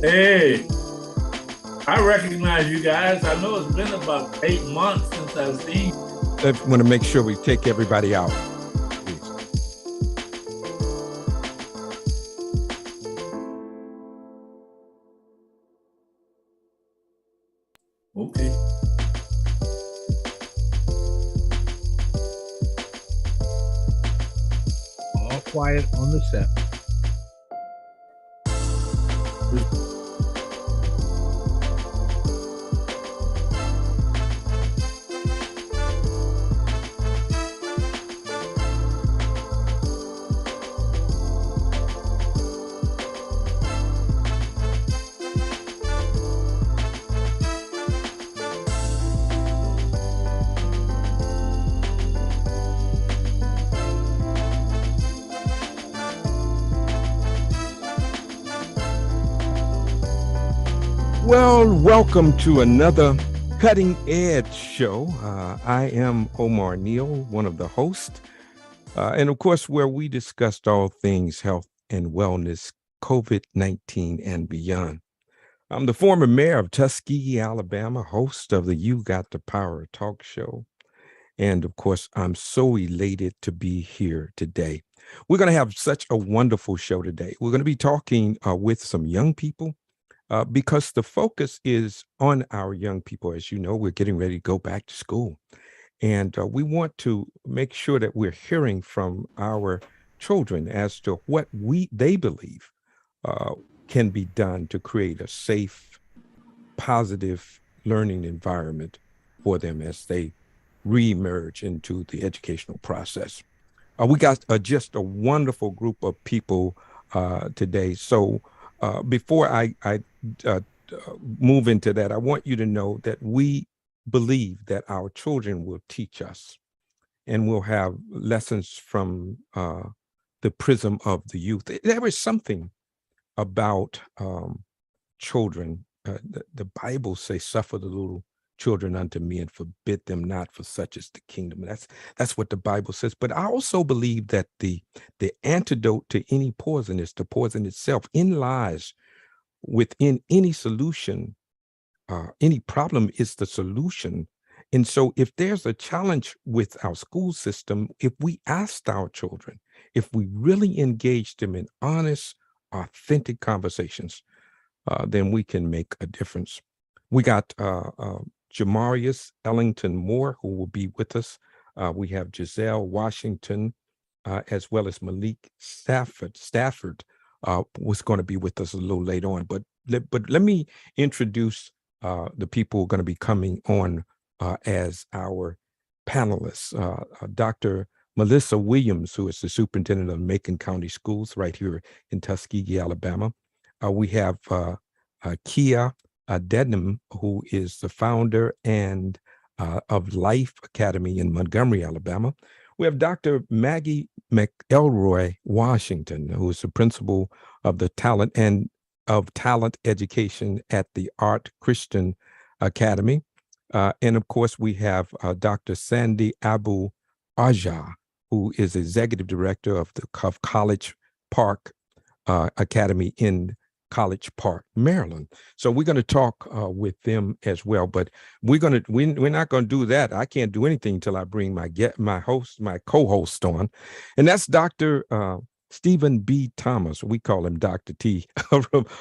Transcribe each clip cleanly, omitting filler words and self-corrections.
Hey, I recognize you guys. I know it's been about 8 months since I've seen you. I want to make sure we take everybody out. Okay. All quiet on the set. Well, welcome to another Cutting Edge show. I am Omar Neal, one of the hosts, and of course, where we discussed all things health and wellness, COVID-19 and beyond. I'm the former mayor of Tuskegee, Alabama, host of the You Got the Power talk show. And of course, I'm so elated to be here today. We're going to have such a wonderful show today. We're going to be talking with some young people. Because the focus is on our young people. As you know, we're getting ready to go back to school. And we want to make sure that we're hearing from our children as to what they believe can be done to create a safe, positive learning environment for them as they reemerge into the educational process. We got just a wonderful group of people today. So before I move into that, I want you to know that we believe that our children will teach us, and we'll have lessons from the prism of the youth. There is something about children. The Bible says, "Suffer the little children unto me, and forbid them not, for such is the kingdom." That's what the Bible says. But I also believe that the antidote to any poison is the poison itself. In lies within any solution, any problem is the solution. And so if there's a challenge with our school system, if we asked our children, if we really engage them in honest, authentic conversations, then we can make a difference. We got Jamarius Ellington Moore, who will be with us. We have Giselle Washington, as well as Malik Stafford was going to be with us a little later on. But let me introduce the people who are going to be coming on as our panelists. Dr. Melissa Williams, who is the superintendent of Macon County Schools right here in Tuskegee, Alabama. We have Kia Dednam, who is the founder and of Life Academy in Montgomery, Alabama. We have Dr. Maggie Mcelroy Washington, who is the principal of the talent education at the Art Christian Academy. And of course, we have Dr. Sandy Abu Arja, who is executive director of the College Park Academy in College Park, Maryland. So we're going to talk with them as well, but we're not going to do that. I can't do anything until I bring my co-host on, and that's Dr. Stephen B. Thomas. We call him Dr. T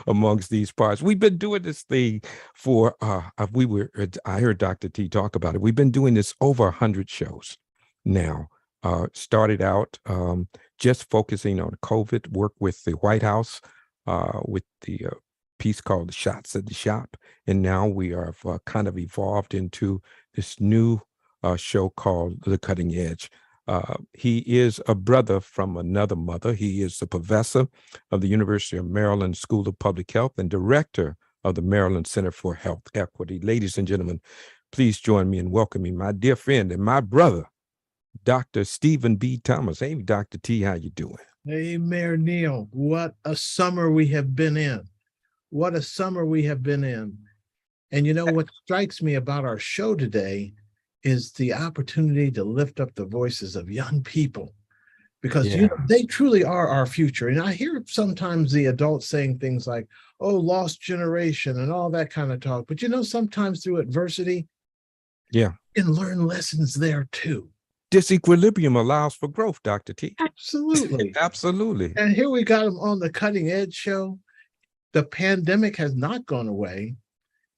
amongst these parts. We've been doing this thing for I heard Dr. T talk about it. We've been doing this over 100 shows now. Started out just focusing on COVID, work with the White House, with the piece called The Shots at the Shop. And now we are kind of evolved into this new show called The Cutting Edge. He is a brother from another mother. He is a professor of the University of Maryland School of Public Health and director of the Maryland Center for Health Equity. Ladies and gentlemen, please join me in welcoming my dear friend and my brother, Dr. Stephen B. Thomas. Hey, Dr. T, how you doing? Hey, Mayor Neal, what a summer we have been in. What a summer we have been in. And you know what strikes me about our show today is the opportunity to lift up the voices of young people because Yeah. they truly are our future. And I hear sometimes the adults saying things like, "Oh, lost generation," and all that kind of talk. But sometimes through adversity, Yeah. you can learn lessons there too. Disequilibrium allows for growth, Dr. T. Absolutely. Absolutely. And here we got them on the Cutting Edge show. The pandemic has not gone away,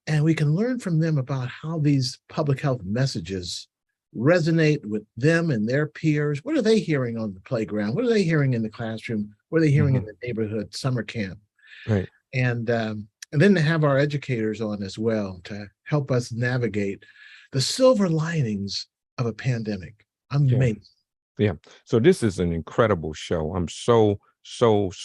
and we can learn from them about how these public health messages resonate with them and their peers. What are they hearing on the playground? What are they hearing in the classroom? What are they hearing in the neighborhood summer camp? Right. And then to have our educators on as well to help us navigate the silver linings of a pandemic. Amazing. Yeah. So this is an incredible show. I'm so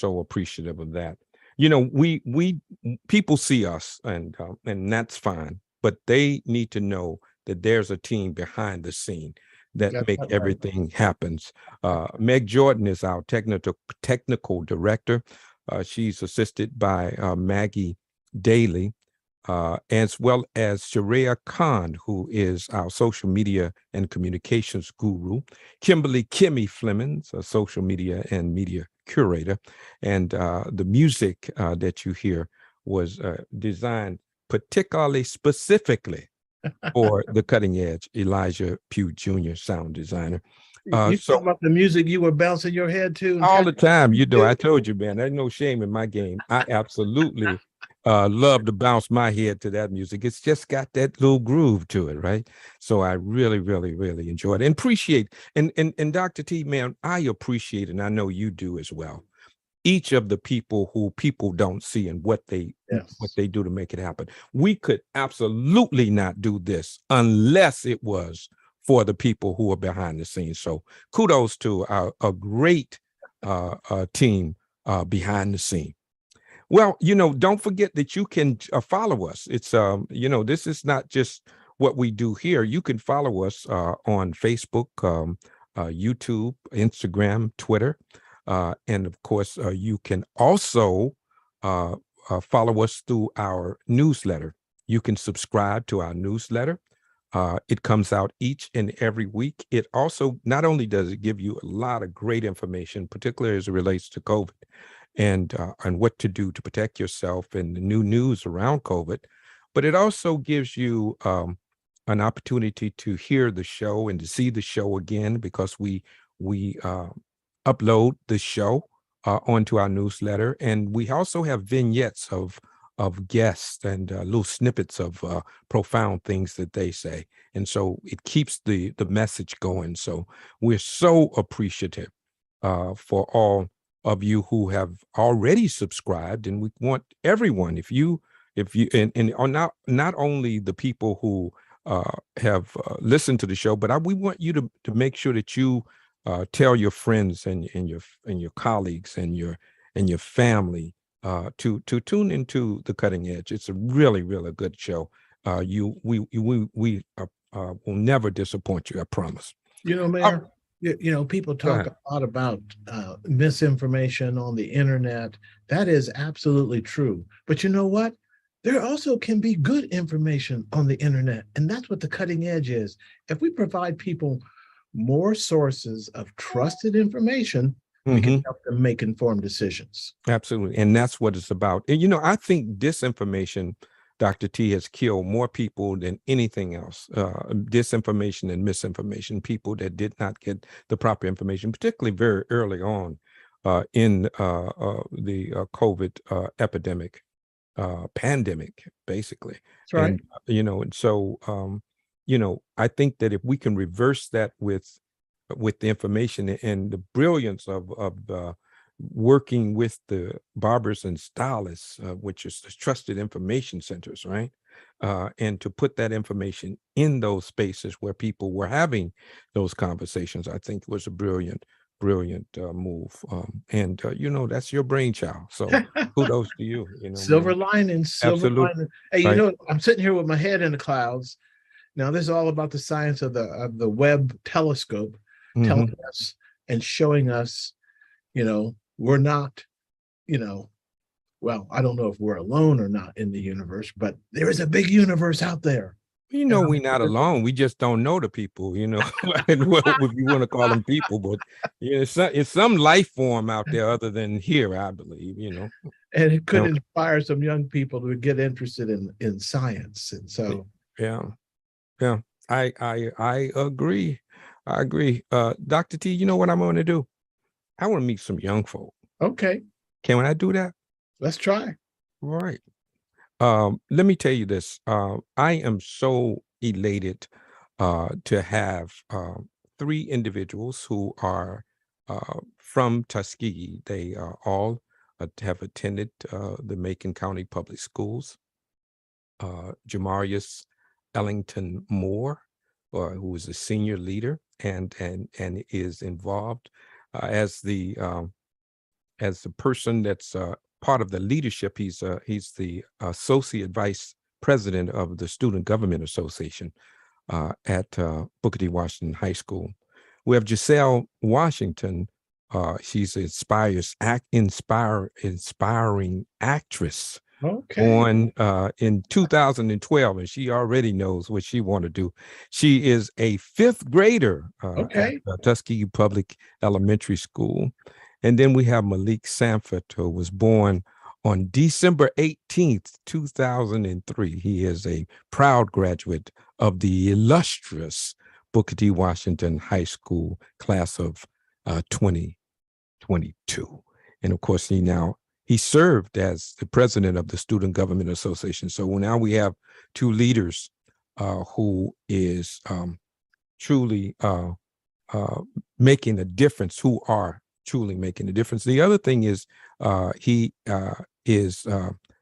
appreciative of that. We people see us and that's fine, but they need to know that there's a team behind the scene that make everything happens. Meg Jordan is our technical director. She's assisted by Maggie Daly, as well as Sharia Khan, who is our social media and communications guru, Kimberly Kimmy Flemings, a social media and media curator, and the music that you hear was designed particularly specifically for the Cutting Edge, Elijah Pugh Jr., sound designer. You talk about the music you were bouncing your head to? All the time. I told you, man, there's no shame in my game. I absolutely love to bounce my head to that music. It's just got that little groove to it, right? So I really, really, really enjoy it and appreciate. And Dr. T, man, I appreciate, and I know you do as well, each of the people who people don't see and what they do to make it happen. We could absolutely not do this unless it was for the people who are behind the scenes. So kudos to a great team behind the scene. Well, don't forget that you can follow us. It's, this is not just what we do here. You can follow us on Facebook, YouTube, Instagram, Twitter. And of course, you can also follow us through our newsletter. You can subscribe to our newsletter. It comes out each and every week. It also, not only does it give you a lot of great information, particularly as it relates to COVID and what to do to protect yourself and the new news around COVID, but it also gives you an opportunity to hear the show and to see the show again, because we upload the show onto our newsletter, and we also have vignettes of guests and little snippets of profound things that they say, and so it keeps the message going. So we're so appreciative for all of you who have already subscribed, and we want everyone, if you and not only the people who have listened to the show, but we want you to make sure that you tell your friends and your colleagues and your family to tune into the Cutting Edge. It's a really, really good show. We will never disappoint you, I promise. Mayor, people talk a lot about misinformation on the internet. That is absolutely true. But you know what? There also can be good information on the internet, and that's what the Cutting Edge is. If we provide people more sources of trusted information, we can help them make informed decisions. Absolutely. And that's what it's about. And, I think disinformation, Dr. T, has killed more people than anything else. Disinformation and misinformation, people that did not get the proper information, particularly very early on in the COVID epidemic, pandemic, basically. That's right. And so, I think that if we can reverse that with the information and the brilliance of working with the barbers and stylists, which is the trusted information centers, right? And to put that information in those spaces where people were having those conversations, I think was a brilliant move. And that's your brainchild. So kudos to you. Silver linings. Lining. Hey, right. I'm sitting here with my head in the clouds. Now, this is all about the science of the Webb telescope telling us and showing us, we're not, well, I don't know if we're alone or not in the universe, but there is a big universe out there. We're not alone. We just don't know the people, well, if you want to call them people, but it's some life form out there other than here, I believe, And it could inspire some young people to get interested in science. And so, yeah, I agree. I agree. Dr. T, you know what I'm going to do? I want to meet some young folk. Okay. Can I do that? Let's try. All right. Let me tell you this. I am so elated to have three individuals who are from Tuskegee. They all have attended the Macon County Public Schools. Jamarius Ellington Moore, who is a senior leader and is involved as the person that's part of the leadership. He's the associate vice president of the Student Government Association at Booker T. Washington High School. We have Giselle Washington. She's an inspiring actress. Okay. In 2012, and she already knows what she want to do. She is a fifth grader at Tuskegee Public Elementary School. And then we have Malik Sanford, who was born on December 18th, 2003. He is a proud graduate of the illustrious Booker T. Washington High School class of 2022. And of course, he served as the president of the Student Government Association. So now we have two leaders who is truly making a difference, who are truly making a difference. The other thing is he is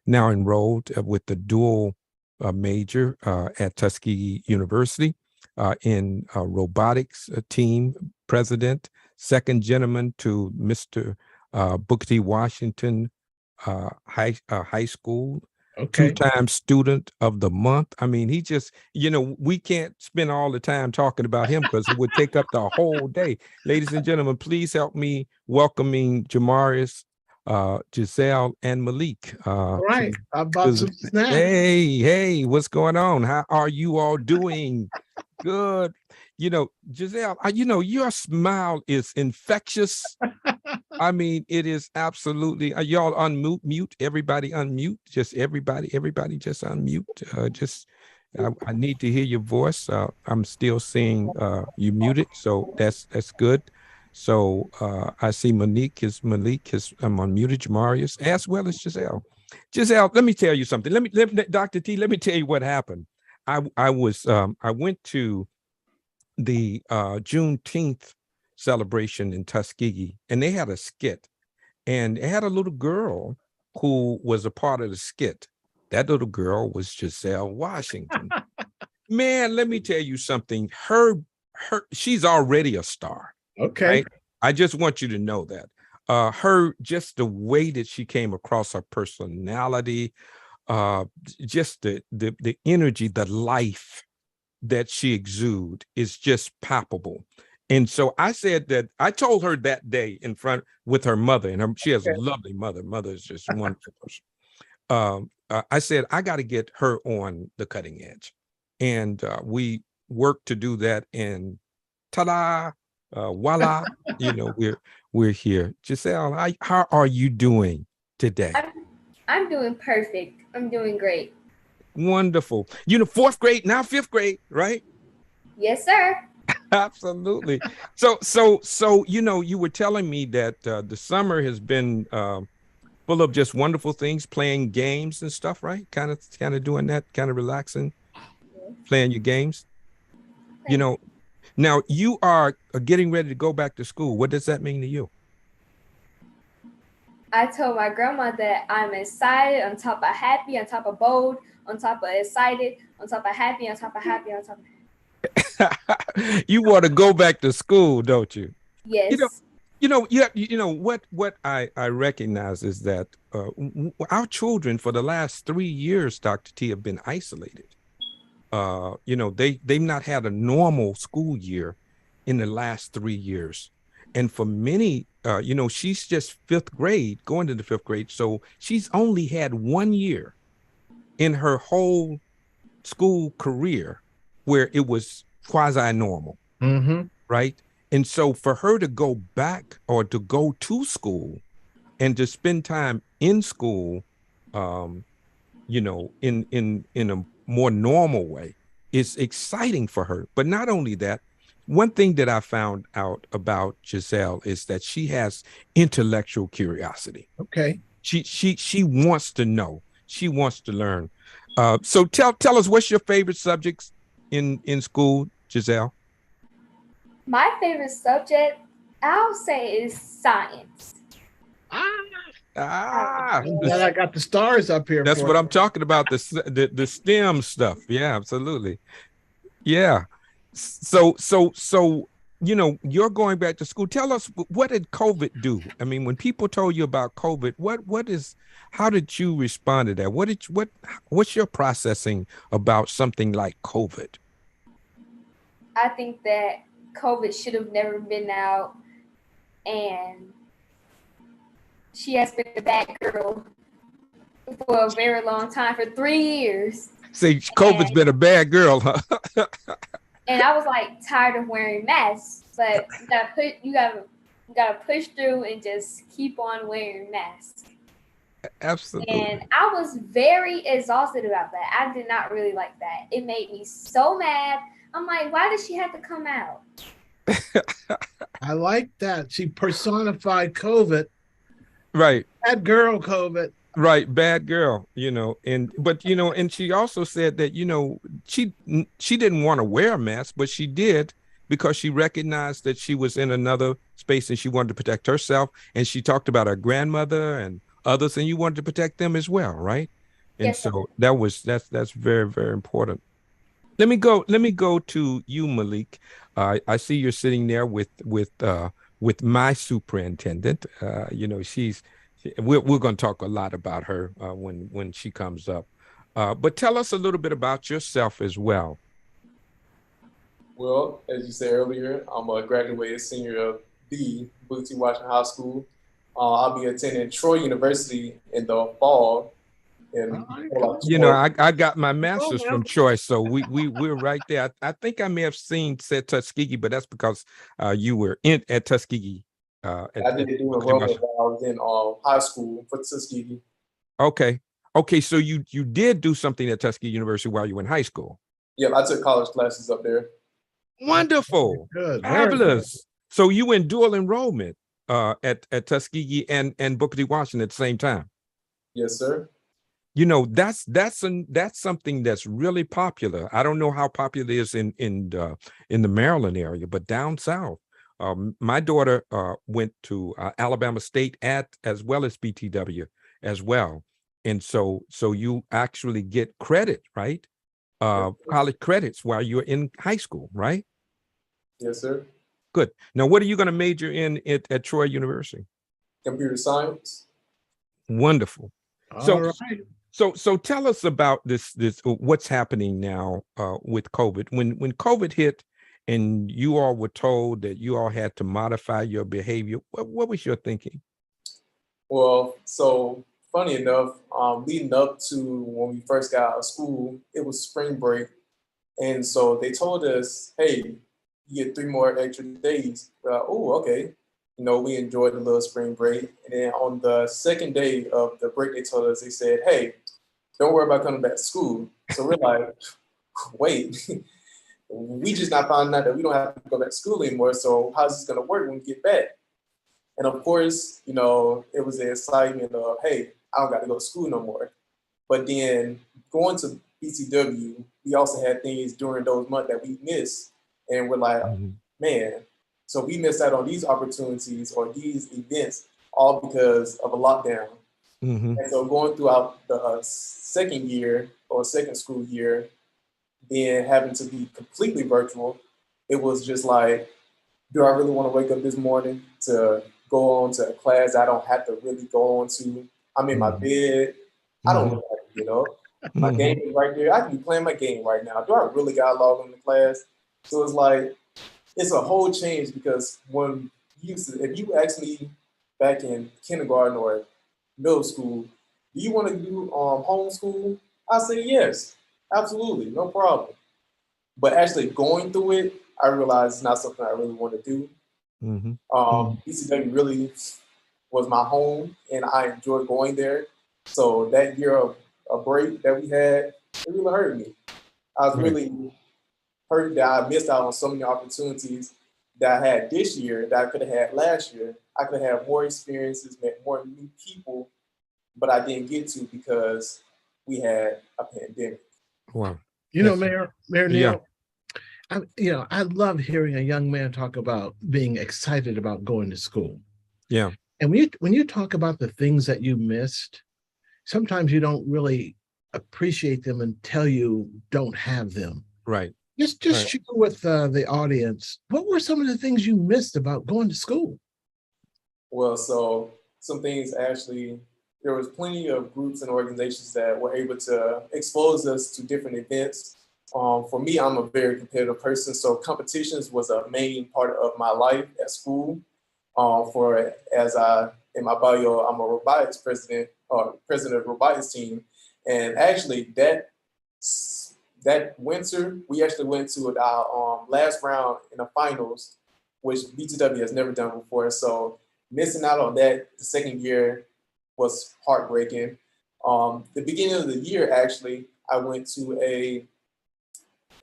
now enrolled with the dual major at Tuskegee University in robotics team president, second gentleman to Mr. Booker T. Washington High School, two-time student of the month. I mean, he just, we can't spend all the time talking about him because it would take up the whole day. Ladies and gentlemen, please help me welcoming Jamarius, Giselle, and Malik. All right. I bought some snacks. Hey, what's going on? How are you all doing? Good. Giselle, your smile is infectious. I mean, it is absolutely. Y'all unmute. Everybody unmute. Just everybody just unmute. I need to hear your voice. I'm still seeing you muted, so that's good. So I see Malik is I'm unmuted. Jamarius, as well as Giselle. Giselle, let me tell you something. Let me Dr. T. Let me tell you what happened. I went to the Juneteenth celebration in Tuskegee, and they had a skit, and it had a little girl who was a part of the skit. That little girl was Giselle Washington. Man, let me tell you something. She's already a star. Okay. Right? I just want you to know that. Just the way that she came across, her personality, just the energy, the life that she exudes is just palpable. And so I said that I told her that day in front with her mother, and she has a lovely mother. Mother is just wonderful person. I said, I got to get her on the cutting edge. And we worked to do that, and ta-da, voila, we're here. Giselle, how are you doing today? I'm doing perfect. I'm doing great. Wonderful. Fourth grade, now fifth grade, right? Yes, sir. Absolutely. So you were telling me that the summer has been full of just wonderful things, playing games and stuff, right? Kind of doing that, kind of relaxing, playing your games. Now you are getting ready to go back to school. What does that mean to you? I told my grandma that I'm excited, on top of happy, on top of bold, on top of excited, on top of happy, on top of happy, on top of happy. You want to go back to school, don't you? Yes. What I recognize is that our children for the last 3 years, Dr. T, have been isolated. They've not had a normal school year in the last 3 years. And for many, she's just fifth grade, going to the fifth grade. So she's only had 1 year in her whole school career where it was quasi-normal, right? And so for her to go back or to go to school and to spend time in school, you know, in a more normal way, is exciting for her. But not only that, one thing that I found out about Giselle is that she has intellectual curiosity. Okay. She wants to know. She wants to learn. So tell us, what's your favorite subjects in school, Giselle? My favorite subject, I'll say, is science. Glad I got the stars up here. That's what I'm talking about. The STEM stuff. Yeah, absolutely. Yeah. So you know, you're going back to school. Tell us, what did COVID do? I mean, when people told you about COVID, how did you respond to that? What's your processing about something like COVID? I think that COVID should have never been out, and she has been a bad girl for a very long time, for 3 years. Say COVID's been a bad girl, huh? And I was like tired of wearing masks, but you gotta push through and just keep on wearing masks. Absolutely. And I was very exhausted about that. I did not really like that. It made me so mad. I'm like, why did she have to come out? I like that. She personified COVID. Right. Bad girl COVID. Right, bad girl, you know, and she also said that, you know, she didn't want to wear a mask, but she did because she recognized that she was in another space and she wanted to protect herself. And she talked about her grandmother and others, and you wanted to protect them as well, right? And yes, so that's very, very important. Let me go to you, Malik. I see you're sitting there with my superintendent. You know, we're going to talk a lot about her when she comes up. But tell us a little bit about yourself as well. Well, as you said earlier, I'm a graduated senior of the Booker T. Washington High School. I'll be attending Troy University in the fall. And you know, I got my master's from Troy, so we're right there. I think I may have said Tuskegee, but that's because you were at Tuskegee. I did do enrollment while I was in high school for Tuskegee. Okay, so you did do something at Tuskegee University while you were in high school. Yeah, I took college classes up there. Wonderful, good, fabulous. So you were in dual enrollment at Tuskegee and Booker T. Washington at the same time. Yes, sir. You know, that's something that's really popular. I don't know how popular it is in the Maryland area, but down south. My daughter went to Alabama State as well as BTW as well. And so you actually get credit, right? College credits while you're in high school, right? Yes, sir. Good. Now, what are you going to major in at Troy University? Computer science. Wonderful. All right. So tell us about this what's happening now with COVID. When COVID hit, and you all were told that you all had to modify your behavior, what was your thinking? Well, so funny enough, leading up to when we first got out of school, it was spring break. And so they told us, hey, you get 3 more extra days. We're like, oh, okay. You know, we enjoyed the little spring break. And then on the second day of the break, they told us, they said, hey, don't worry about coming back to school. So we're like, wait. We just not finding out that we don't have to go back to school anymore. So how's this going to work when we get back? And of course, you know, it was the excitement of, hey, I don't got to go to school no more. But then going to BCW, we also had things during those months that we missed. And we're like, man, so we missed out on these opportunities or these events all because of a lockdown. And so going throughout the second year or second school year, then having to be completely virtual, it was just like, do I really want to wake up this morning to go on to a class I don't have to really go on to? I'm in my bed. I don't know how to get up. My game is right there. I can be playing my game right now. Do I really got to log on to class? So it's like, it's a whole change because when if you asked me back in kindergarten or middle school, do you want to do homeschool? I say yes. Absolutely, no problem. But actually going through it, I realized it's not something I really want to do. BCW really was my home, and I enjoyed going there. So that year of a break that we had, it really hurt me. I was really hurt that I missed out on so many opportunities that I had this year that I could have had last year. I could have had more experiences, met more new people, but I didn't get to because we had a pandemic. Wow. You know, Mayor Neal, I love hearing a young man talk about being excited about going to school. Yeah. And when you talk about the things that you missed, sometimes you don't really appreciate them until you don't have them. Right. Just share with the audience, what were some of the things you missed about going to school? Well, so some things actually, there was plenty of groups and organizations that were able to expose us to different events. For me, I'm a very competitive person, so competitions was a main part of my life at school. In my bio, I'm a robotics president of the robotics team. And actually that winter, we actually went to our last round in the finals, which BTW has never done before. So missing out on that the second year was heartbreaking. The beginning of the year, actually, I went to a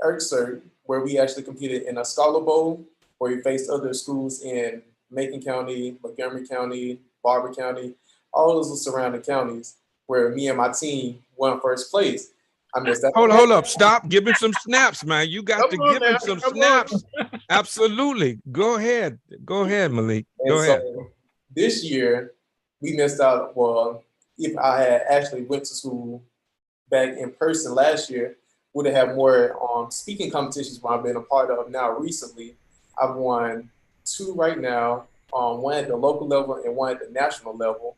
ERCSERT where we actually competed in a Scholar Bowl where we faced other schools in Macon County, Montgomery County, Barber County, all those surrounding counties where me and my team won first place. I missed that. Hold up. Stop. Give him some snaps, man. You got to give him some snaps. Absolutely. Go ahead. Go ahead, Malik. Go ahead. This year, we missed out. Well, if I had actually went to school back in person last year, would have had more speaking competitions where I've been a part of now recently. I've won 2 right now, one at the local level and one at the national level.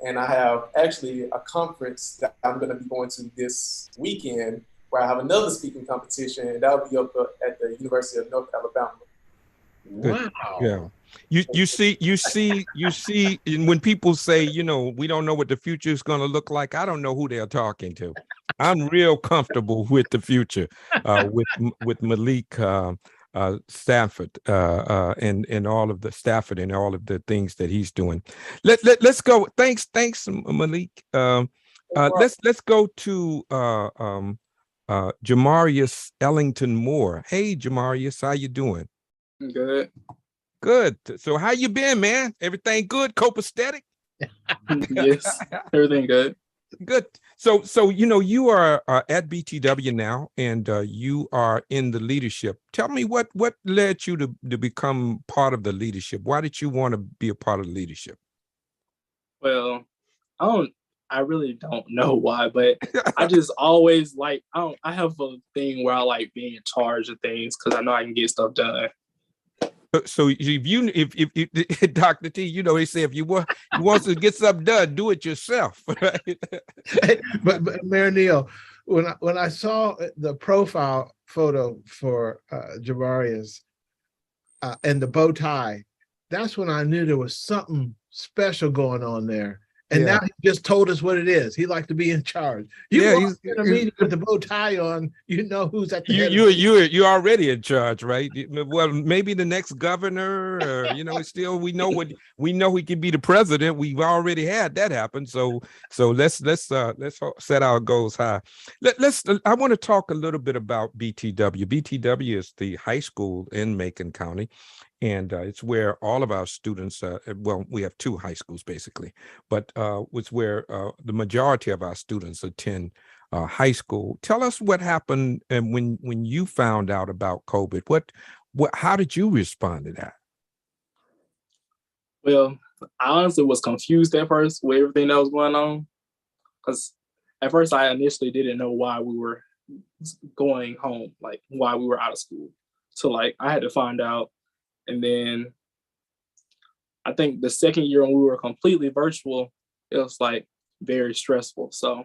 And I have actually a conference that I'm going to be going to this weekend where I have another speaking competition, and that'll be up at the University of North Alabama. Wow. Yeah. You see, when people say, we don't know what the future is going to look like, I don't know who they're talking to. I'm real comfortable with the future, with Malik Sanford and all of the Stafford and all of the things that he's doing. Let's go. Thanks, Malik. Let's go to Jamarius Ellington Moore. Hey, Jamarius, how you doing? Good. Good. So how you been, man? Everything good? Copacetic? Yes, everything good. Good. So you are at BTW now, and you are in the leadership. Tell me what led you to become part of the leadership? Why did you want to be a part of the leadership? Well, I really don't know why, but I just always I have a thing where I like being in charge of things because I know I can get stuff done. So if Dr. T, they say if you want to get something done, do it yourself, right? but Mayor Neal, when I saw the profile photo for Jamarius and the bow tie, that's when I knew there was something special going on there. And now he just told us what it is. He likes to be in charge. He's in a meeting with the bow tie on. You know who's at the head. You're already in charge, right? Well, maybe the next governor, or still we know he can be the president. We've already had that happen. So let's set our goals high. I want to talk a little bit about BTW. BTW is the high school in Macon County. And it's where all of our students, we have 2 high schools basically, but it's where the majority of our students attend high school. Tell us what happened and when you found out about COVID. How did you respond to that? Well, I honestly was confused at first with everything that was going on, because at first I initially didn't know why we were going home, like why we were out of school. So I had to find out. And then I think the second year when we were completely virtual, it was very stressful. So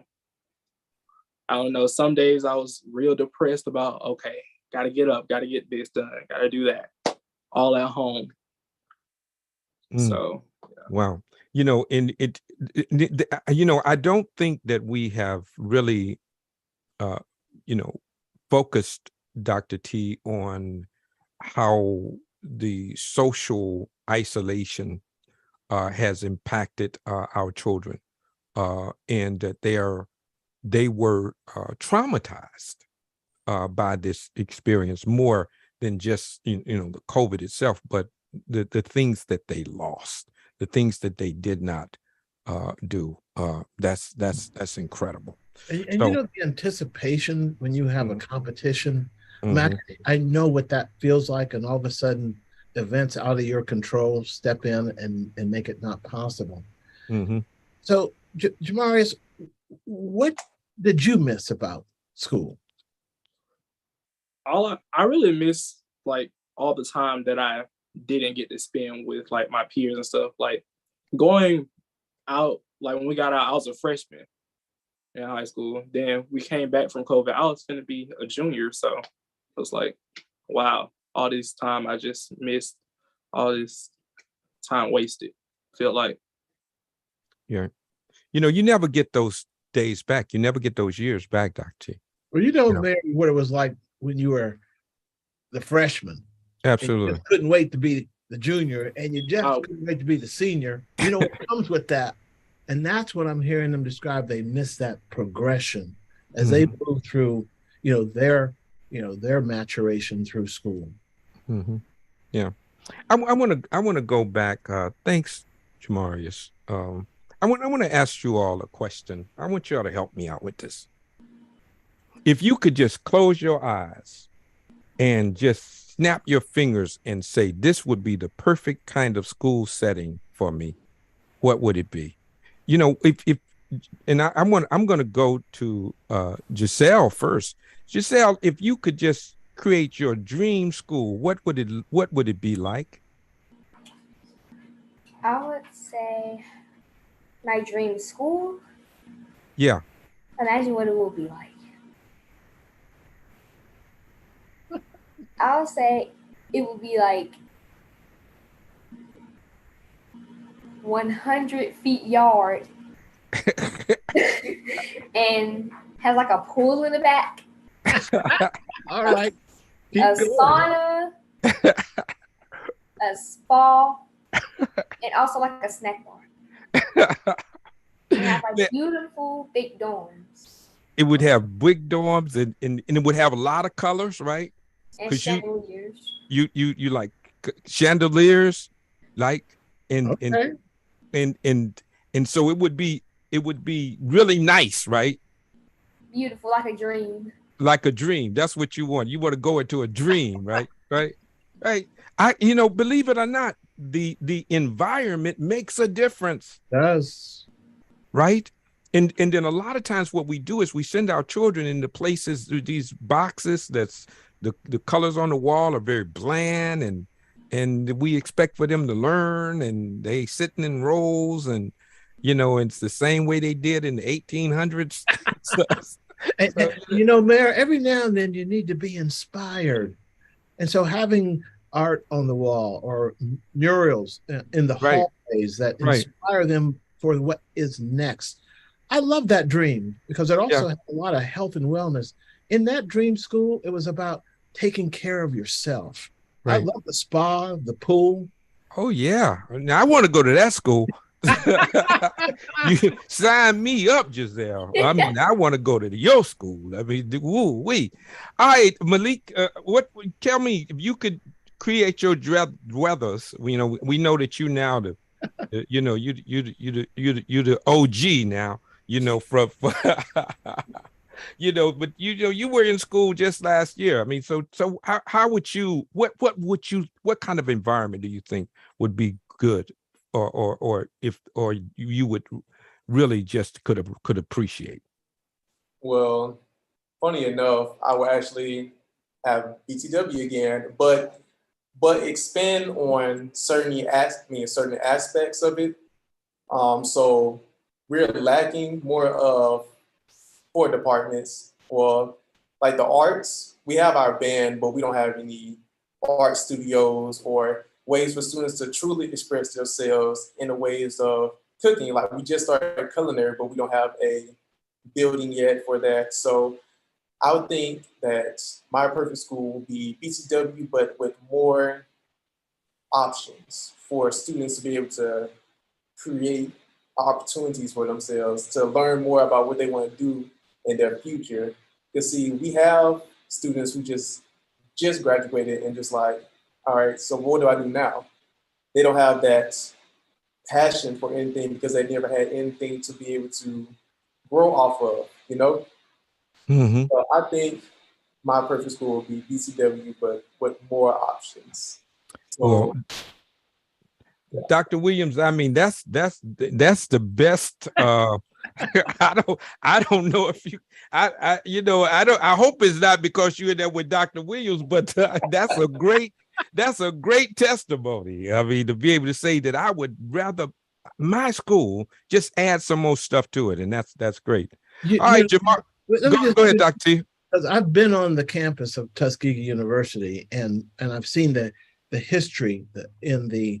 I don't know, some days I was real depressed about, okay, got to get up, got to get this done, got to do that, all at home. So, yeah. Wow. I don't think that we have really, focused, Dr. T, on how the social isolation has impacted our children, and that they were traumatized by this experience more than just the COVID itself, but the things that they lost, the things that they did not do. That's incredible. And So, the anticipation when you have a competition, mhm. Mac, I know what that feels like, and all of a sudden events out of your control step in and make it not possible. Mm-hmm. So, Jamarius, what did you miss about school? I really miss like all the time that I didn't get to spend with like my peers and stuff. Like going out, like when we got out, I was a freshman in high school. Then we came back from COVID. I was going to be a junior, so it was like, wow, all this time I just missed, all this time wasted. Feel like. Yeah, you never get those days back. You never get those years back, Dr. T. Well, Mary, what it was like when you were the freshman. Absolutely. You just couldn't wait to be the junior, and you just couldn't wait to be the senior. You know what comes with that. And that's what I'm hearing them describe. They miss that progression as they move through, their maturation through school. Mm-hmm. Yeah. I want to go back. Thanks, Jamarius. I want to ask you all a question. I want you all to help me out with this. If you could just close your eyes and just snap your fingers and say, this would be the perfect kind of school setting for me, what would it be? I'm going to go to Giselle first. Giselle, if you could just create your dream school, what would it be like? I would say my dream school. Yeah. Imagine what it will be like. I'll say it will be like 100 feet yard and has like a pool in the back. All right. A sauna, a spa, and also like a snack bar. And have like beautiful big dorms. It would have big dorms and it would have a lot of colors, right? And chandeliers. You like chandeliers, like and so it would be really nice, right? Beautiful, like a dream. Like a dream. That's what you want. You want to go into a dream, right? Right. Believe it or not, the environment makes a difference. It does. Right. And then a lot of times what we do is we send our children into places, these boxes that's the colors on the wall are very bland and we expect for them to learn, and they sitting in rows and it's the same way they did in the 1800s. Mayor, every now and then you need to be inspired. And so having art on the wall or murals in the hallways that inspire them for what is next. I love that dream because it also has a lot of health and wellness. In that dream school, it was about taking care of yourself. Right. I love the spa, the pool. Oh, yeah. Now I want to go to that school. You sign me up, Giselle. I mean, I want to go to your school. I mean, woo-wee. All right, Malik, tell me if you could create your weathers. We know that you now you the OG now. But you were in school just last year. I mean, so how would you what kind of environment do you think would be good, or you would really just could appreciate? Well, funny enough, I would actually have BTW again, but expand on certain aspects of it. So we're lacking more of 4 departments. Well, like the arts, we have our band, but we don't have any art studios or ways for students to truly express themselves in the ways of cooking. Like we just started culinary, but we don't have a building yet for that. So I would think that my perfect school would be BTW, but with more options for students to be able to create opportunities for themselves, to learn more about what they want to do in their future. Because see, we have students who just graduated and just like, all right, so what do I do now? They don't have that passion for anything because they never had anything to be able to grow off of, you know? Mm-hmm. So I think my perfect school would be BCW, but with more options. So, Well, yeah. Dr. Williams, I mean, that's the best. I don't know if you, I hope it's not because you're there with Dr. Williams, but that's a great testimony. I mean, to be able to say that I would rather my school just add some more stuff to it, and that's great. All right, Jamar, go ahead, Dr. T. Because I've been on the campus of Tuskegee University, and I've seen the history in the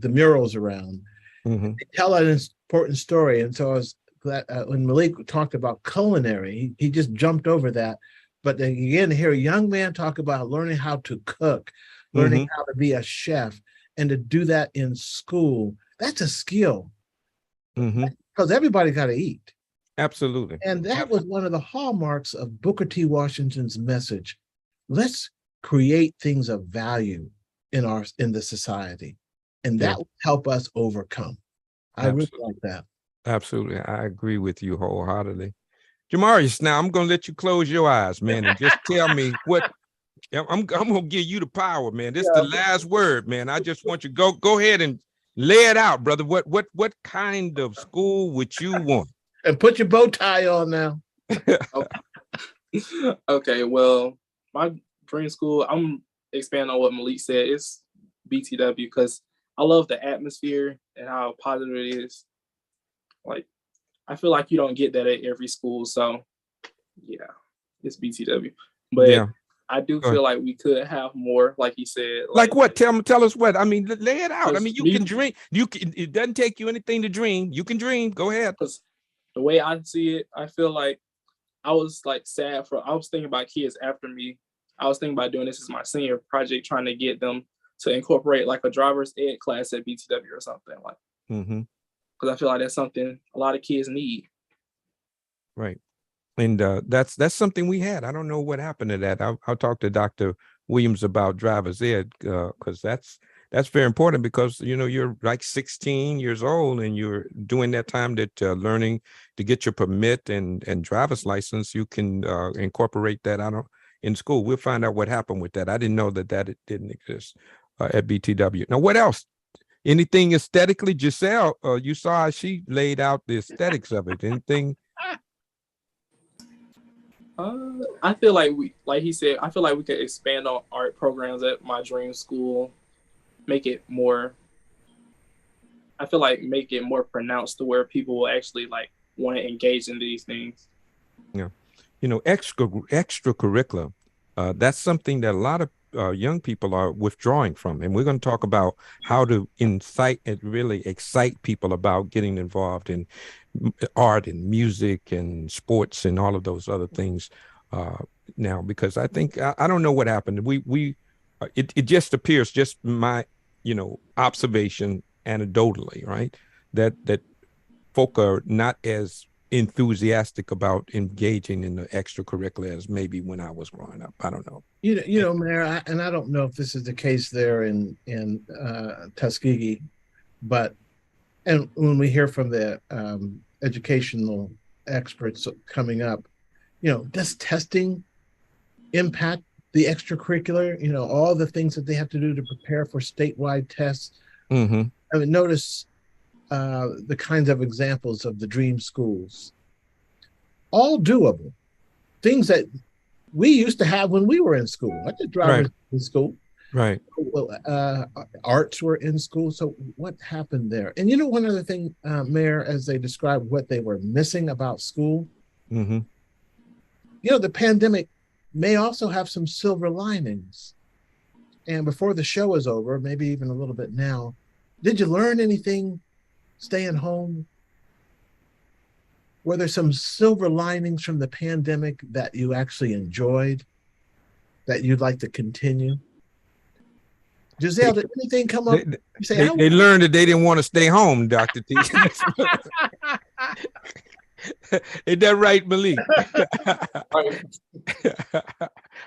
murals around. Mm-hmm. They tell an important story, and so I was glad when Malik talked about culinary, he just jumped over that. But then again, to hear a young man talk about learning how to cook, learning how to be a chef, and to do that in school, that's a skill. Because everybody got to eat. Absolutely. And that was one of the hallmarks of Booker T. Washington's message. Let's create things of value in the society. And that will help us overcome. I really like that. Absolutely. I agree with you wholeheartedly. Jamarius, now I'm going to let you close your eyes, man, and just tell me what I'm going to give you the power, man. This is the last word, man. I just want you to go ahead and lay it out, brother. What kind of school would you want? And put your bow tie on now. Okay, well, my dream school, I'm expanding on what Malik said. It's BTW because I love the atmosphere and how positive it is. Like, I feel like you don't get that at every school. So, yeah, it's BTW. But I do feel like we could have more, like he said. Like what? Tell us what. I mean, lay it out. I mean, you can dream. It doesn't take you anything to dream. You can dream. Go ahead. Because the way I see it, I feel like I was like sad I was thinking about kids after me. I was thinking about doing this as my senior project, trying to get them to incorporate like a driver's ed class at BTW or something like. Because I feel like that's something a lot of kids need. Right. And that's something we had. I don't know what happened to that. I'll talk to Dr. Williams about driver's ed because that's very important because, you're like 16 years old and you're doing that time that learning to get your permit and driver's license. You can incorporate that in school. We'll find out what happened with that. I didn't know that it didn't exist at BTW. Now, what else? Anything aesthetically? Giselle, you saw how she laid out the aesthetics of it. Anything? I feel like like he said, I feel like we could expand on art programs at my dream school, make it more pronounced to where people will actually like want to engage in these things. Yeah. Extracurricular, that's something that a lot of young people are withdrawing from. And we're going to talk about how to incite and really excite people about getting involved in art and music and sports and all of those other things now, because I think, I don't know what happened. It just appears, just my, observation anecdotally, right? That folk are not as enthusiastic about engaging in the extracurricular as maybe when I was growing up. I don't know. Mayor, and I don't know if this is the case there in Tuskegee, but when we hear from the educational experts coming up, does testing impact the extracurricular? All the things that they have to do to prepare for statewide tests. I mean, notice the kinds of examples of the dream schools, all doable things that we used to have when we were in school. I did drivers in school. Right. Arts were in school. So what happened there? And one other thing, Mayor, as they described what they were missing about school, the pandemic may also have some silver linings. And before the show is over, maybe even a little bit now, did you learn anything staying home? Were there some silver linings from the pandemic that you actually enjoyed that you'd like to continue? Giselle, did anything come up? You say, they learned that they didn't want to stay home, Dr. T. Ain't that right, Malik?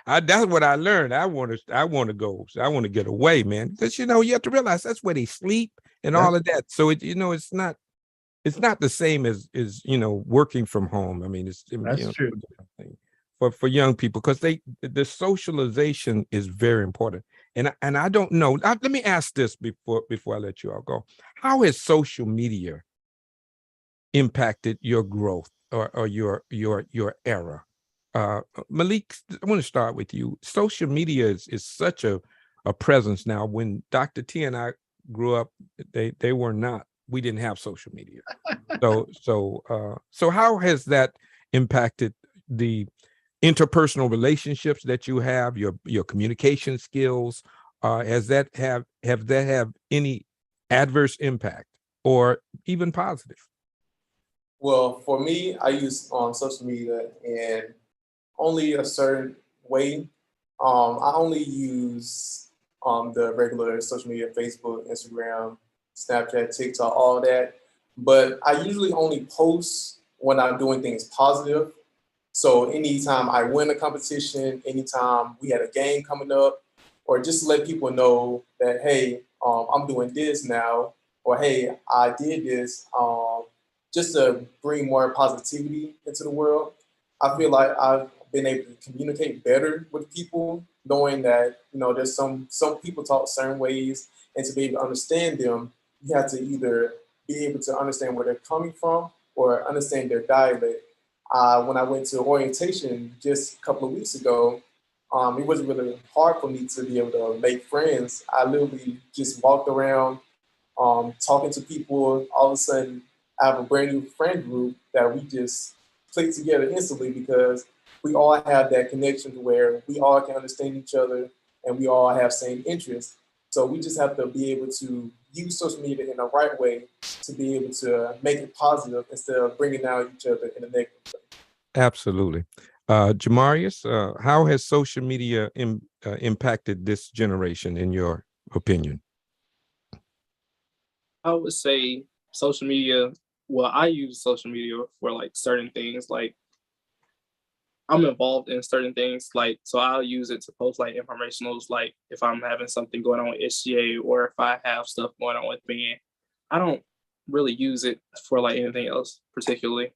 That's what I learned. I want to go. So I want to get away, man. Because you have to realize that's where they sleep and all of that. So it's not the same as working from home. I mean, that's true. For young people, because the socialization is very important. And I don't know. Let me ask this before I let you all go. How has social media impacted your growth or your era? Malik, I want to start with you. Social media is such a presence now. When Dr. T and I grew up, they were not. We didn't have social media. So how has that impacted the interpersonal relationships that you have, your communication skills? Have that any adverse impact or even positive? Well, for me, I use social media in only a certain way. I only use the regular social media, Facebook, Instagram, Snapchat, TikTok, all that. But I usually only post when I'm doing things positive. So anytime I win a competition, anytime we had a game coming up, or just to let people know that, hey, I'm doing this now, or hey, I did this, just to bring more positivity into the world. I feel like I've been able to communicate better with people, knowing that, there's some people talk certain ways, and to be able to understand them, you have to either be able to understand where they're coming from or understand their dialect. When I went to orientation just a couple of weeks ago, it wasn't really hard for me to be able to make friends. I literally just walked around talking to people. All of a sudden, I have a brand new friend group that we just click together instantly because we all have that connection to where we all can understand each other and we all have same interests. So we just have to be able to use social media in the right way to be able to make it positive instead of bringing down each other in a negative way. Absolutely. Jamarius, how has social media impacted this generation, in your opinion? I would say social media, well, I use social media for like certain things, like I'm involved in certain things, like, so I'll use it to post like informationals, like if I'm having something going on with SGA or if I have stuff going on with band. I don't really use it for like anything else particularly.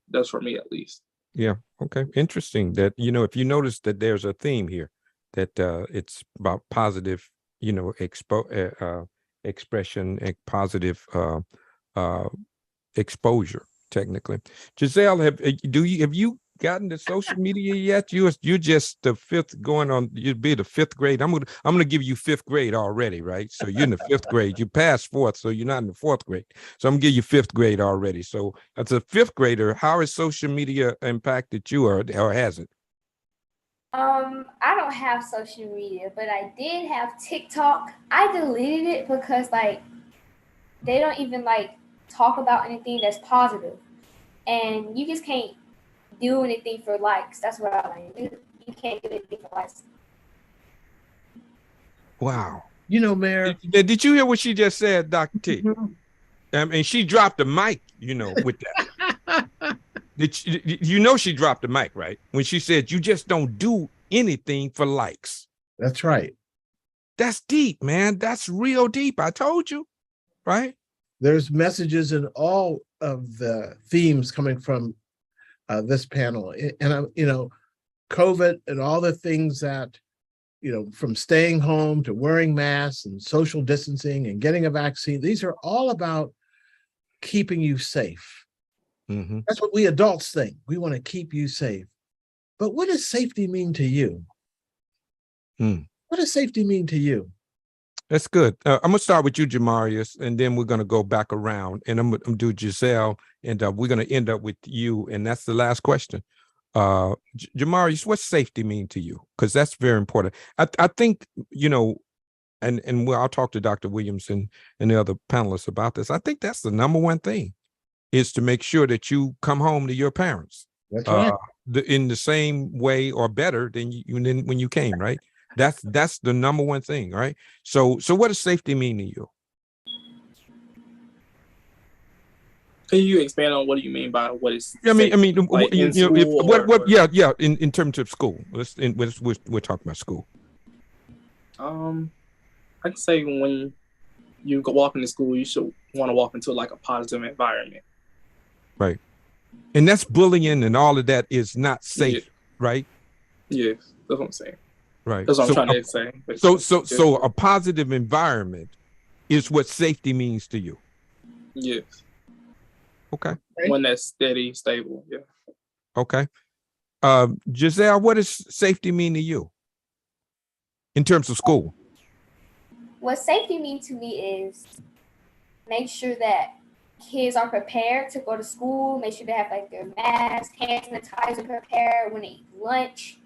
That's for me at least. Yeah. Okay. Interesting that, if you notice that there's a theme here, that it's about positive, expression and positive exposure, technically. Giselle, have you gotten to social media yet? You're just the fifth going on. You'd be the fifth grade. I'm gonna give you fifth grade already, right? So you're in the fifth grade. You passed fourth, so you're not in the fourth grade. So I'm gonna give you fifth grade already. So as a fifth grader, how has social media impacted you, or has it? I don't have social media, but I did have TikTok. I deleted it because they don't even talk about anything that's positive, and you just can't do anything for likes. That's what I learned. You can't do anything for likes. Wow. Mayor. Did you hear what she just said, Dr. T? I mean, she dropped the mic, with that. She dropped the mic, right? When she said, you just don't do anything for likes. That's right. That's deep, man. That's real deep. I told you, right? There's messages in all of the themes coming from this panel. And, COVID and all the things that, from staying home to wearing masks and social distancing and getting a vaccine, these are all about keeping you safe. Mm-hmm. That's what we adults think. We want to keep you safe. But what does safety mean to you? What does safety mean to you? That's good. I'm going to start with you, Jamarius, and then we're going to go back around, and I'm going to do Giselle, and we're going to end up with you, and that's the last question. Jamarius, what's safety mean to you? Because that's very important. I think, and I'll talk to Dr. Williams and the other panelists about this. I think that's the number one thing. is to make sure that you come home to your parents. That's right. In the same way or better than when you came, right? That's the number one thing, right? So what does safety mean to you? Can you expand on what do you mean by what is? I mean, like in terms of school. We're talking about school. I can say when you go walk into school, you should want to walk into like a positive environment. Right. And that's bullying and all of that is not safe, right? Yes, that's what I'm saying. Right. That's what I'm trying to say. So a positive environment is what safety means to you. Yes. Okay. One that's steady, stable. Yeah. Okay. Giselle, what does safety mean to you in terms of school? What safety means to me is make sure that kids are prepared to go to school, make sure they have like their masks, hand sanitizer prepared when they eat lunch.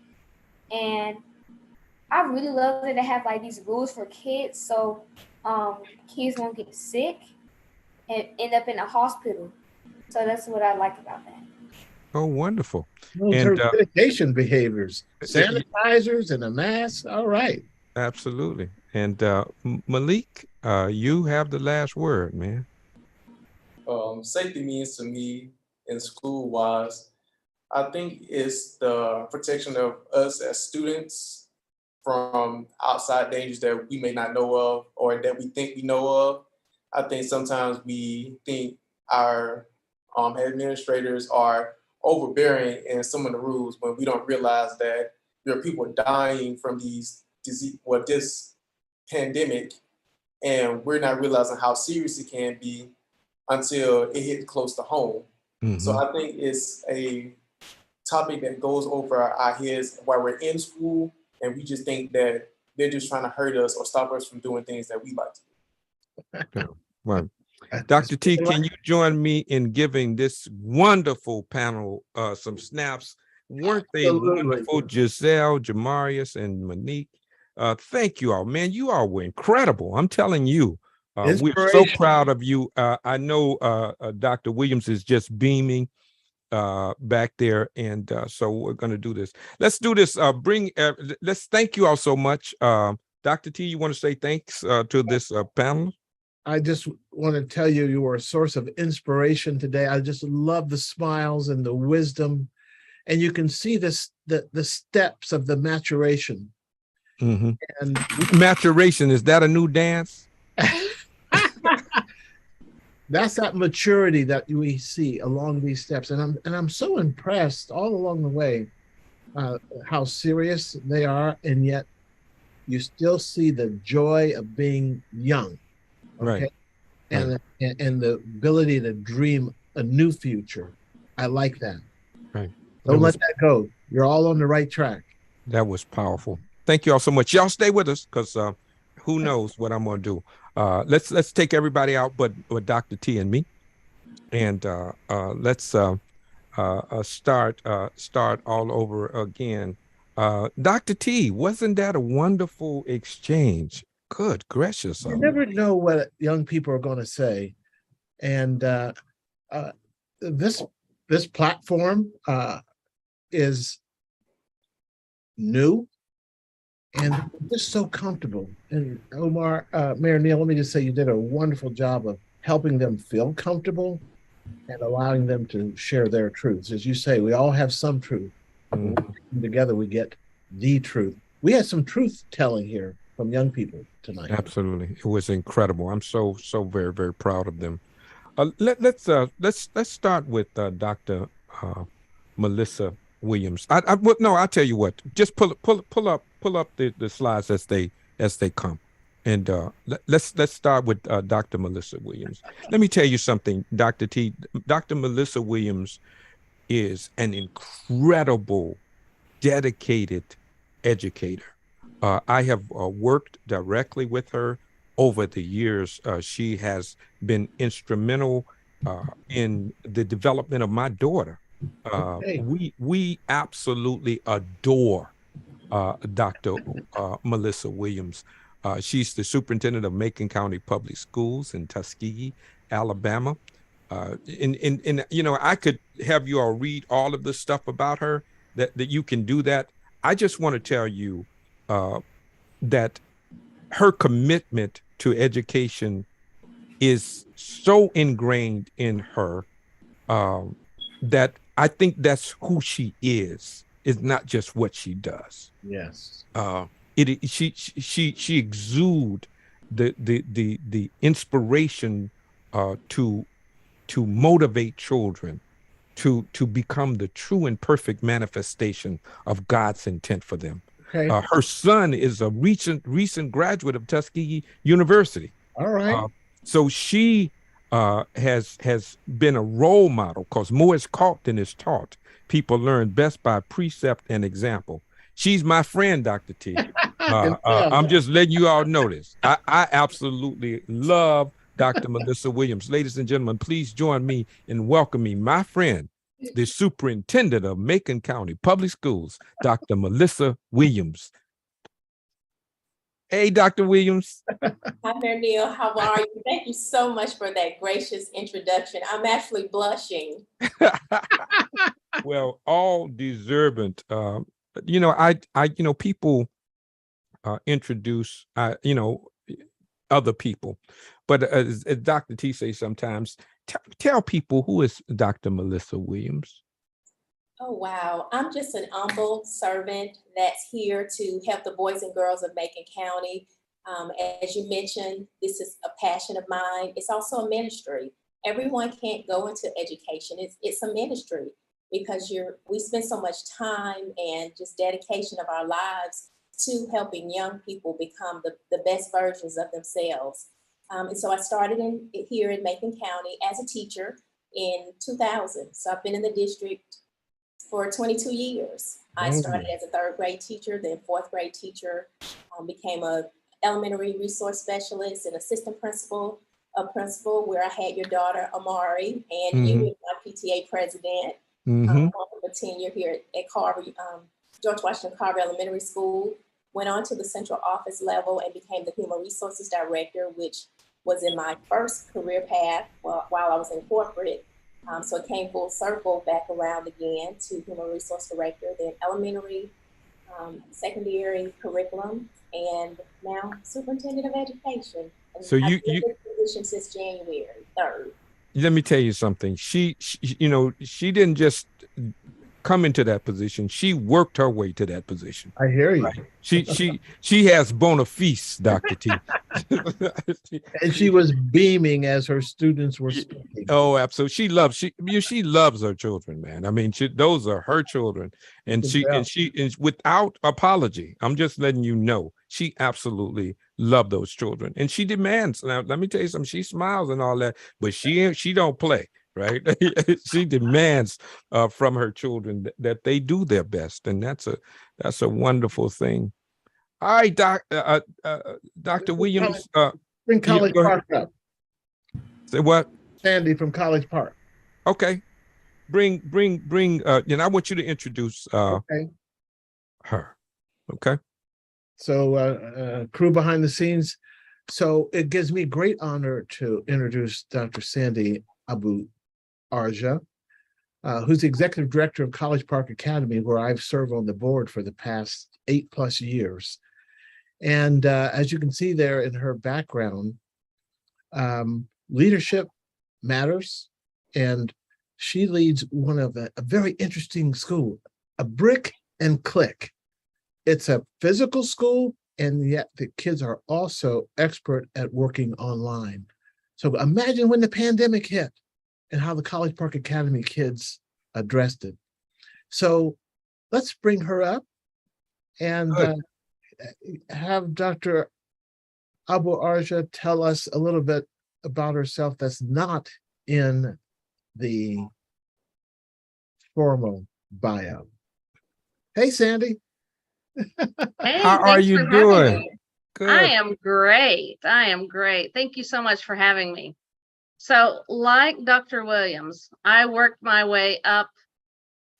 And I really love that they have like these rules for kids so kids won't get sick and end up in a hospital. So that's what I like about that. Oh, wonderful. And sanitation behaviors, sanitizers and a mask. All right. Absolutely. And Malik, you have the last word, man. Safety means to me in school wise, I think it's the protection of us as students from outside dangers that we may not know of or that we think we know of. I think sometimes we think our administrators are overbearing in some of the rules when we don't realize that there are people dying from this pandemic, and we're not realizing how serious it can be until it hits close to home. Mm-hmm. So I think it's a topic that goes over our heads while we're in school, and we just think that they're just trying to hurt us or stop us from doing things that we like to do. Right. Dr. T, can you join me in giving this wonderful panel some snaps? Weren't they wonderful? Giselle, Jamarius, and Monique. Thank you all, man. You all were incredible. I'm telling you. We're so proud of you. I know Dr. Williams is just beaming back there, and so we're going to do this. Let's do this. Let's thank you all so much. Dr. T, you want to say thanks to this panel? I just want to tell you, you were a source of inspiration today. I just love the smiles and the wisdom, and you can see this the steps of the maturation. Mm-hmm. And maturation, is that a new dance? That's that maturity that we see along these steps, and I'm so impressed all along the way how serious they are, and yet you still see the joy of being young, okay? Right. And the ability to dream a new future. I like that. Right. Don't let that go. You're all on the right track. That was powerful. Thank you all so much. Y'all stay with us, because who knows what I'm going to do. Let's take everybody out but Dr. T and me, and let's start all over again. Dr. T, wasn't that a wonderful exchange? Good gracious! You never know what young people are going to say, and this platform is new. And just so comfortable. And Omar, Mayor Neal, let me just say you did a wonderful job of helping them feel comfortable and allowing them to share their truths. As you say, we all have some truth. Mm-hmm. Together we get the truth. We had some truth telling here from young people tonight. Absolutely. It was incredible. I'm so very, very proud of them. Let's start with Dr. Melissa Williams. I'll tell you what. Just pull up the slides as they come, and let's start with Dr. Melissa Williams. Let me tell you something, Dr. T. Dr. Melissa Williams is an incredible, dedicated educator. I have worked directly with her over the years. She has been instrumental in the development of my daughter. We absolutely adore Dr. Melissa Williams. She's the superintendent of Macon County Public Schools in Tuskegee, Alabama. And you know, I could have you all read all of the stuff about her that you can do that. I just want to tell you that her commitment to education is so ingrained in her that I think that's who she is not just what she does. Yes. She exude the inspiration to motivate children to become the true and perfect manifestation of God's intent for them. Okay. Her son is a recent graduate of Tuskegee University. All right. So she has been a role model, because more is caught than is taught. People learn best by precept and example. She's my friend, Dr. T. I'm just letting you all know this. I absolutely love Dr. Melissa Williams. Ladies and gentlemen, please join me in welcoming my friend, the Superintendent of Macon County Public Schools, Dr. Melissa Williams. Hey, Dr. Williams. Hi there, Neil. How are you? Thank you so much for that gracious introduction. I'm actually blushing. Well, all deserving. You know, people introduce, other people, but as Dr. T says sometimes, tell people, who is Dr. Melissa Williams? Oh, wow. I'm just an humble servant that's here to help the boys and girls of Macon County. As you mentioned, this is a passion of mine. It's also a ministry. Everyone can't go into education. It's a ministry, because we spend so much time and just dedication of our lives to helping young people become the best versions of themselves. And so I started here in Macon County as a teacher in 2000. So I've been in the district for 22 years. I started as a third grade teacher, then fourth grade teacher, became a elementary resource specialist and assistant principal, a principal where I had your daughter, Amari, and you as my PTA president, for tenure here at Carver, George Washington Carver Elementary School. Went on to the central office level and became the human resources director, which was in my first career path while I was in corporate. So it came full circle back around again to human resource director, then elementary, secondary curriculum, and now superintendent of education. And So I've been in this position since January 3rd. Let me tell you something. She didn't just come into that position. She worked her way to that position. I hear you. Right? She has bona fides, Dr. T. And she was beaming as her students were speaking. Oh, absolutely. She loves her children, man. I mean, those are her children, and she without apology. I'm just letting you know, she absolutely loved those children, and she demands. Now, let me tell you something. She smiles and all that, but she don't play. Right? She demands from her children that they do their best, and that's a wonderful thing. All right, Dr. Williams. Bring College Park up. Say what? Sandy from College Park. Okay. Bring. I want you to introduce her. Okay. So, crew behind the scenes. So it gives me great honor to introduce Dr. Sandy Abu Arja, who's the executive director of College Park Academy, where I've served on the board for the past 8+ years. And as you can see there in her background, leadership matters. And she leads one of a very interesting school, a brick and click. It's a physical school, and yet the kids are also expert at working online. So imagine when the pandemic hit and how the College Park Academy kids addressed it. So let's bring her up and have Dr. Abu Arja tell us a little bit about herself that's not in the formal bio. Hey, Sandy. Hey, how are you doing? Good. I am great. Thank you so much for having me. So, like Dr. Williams, I worked my way up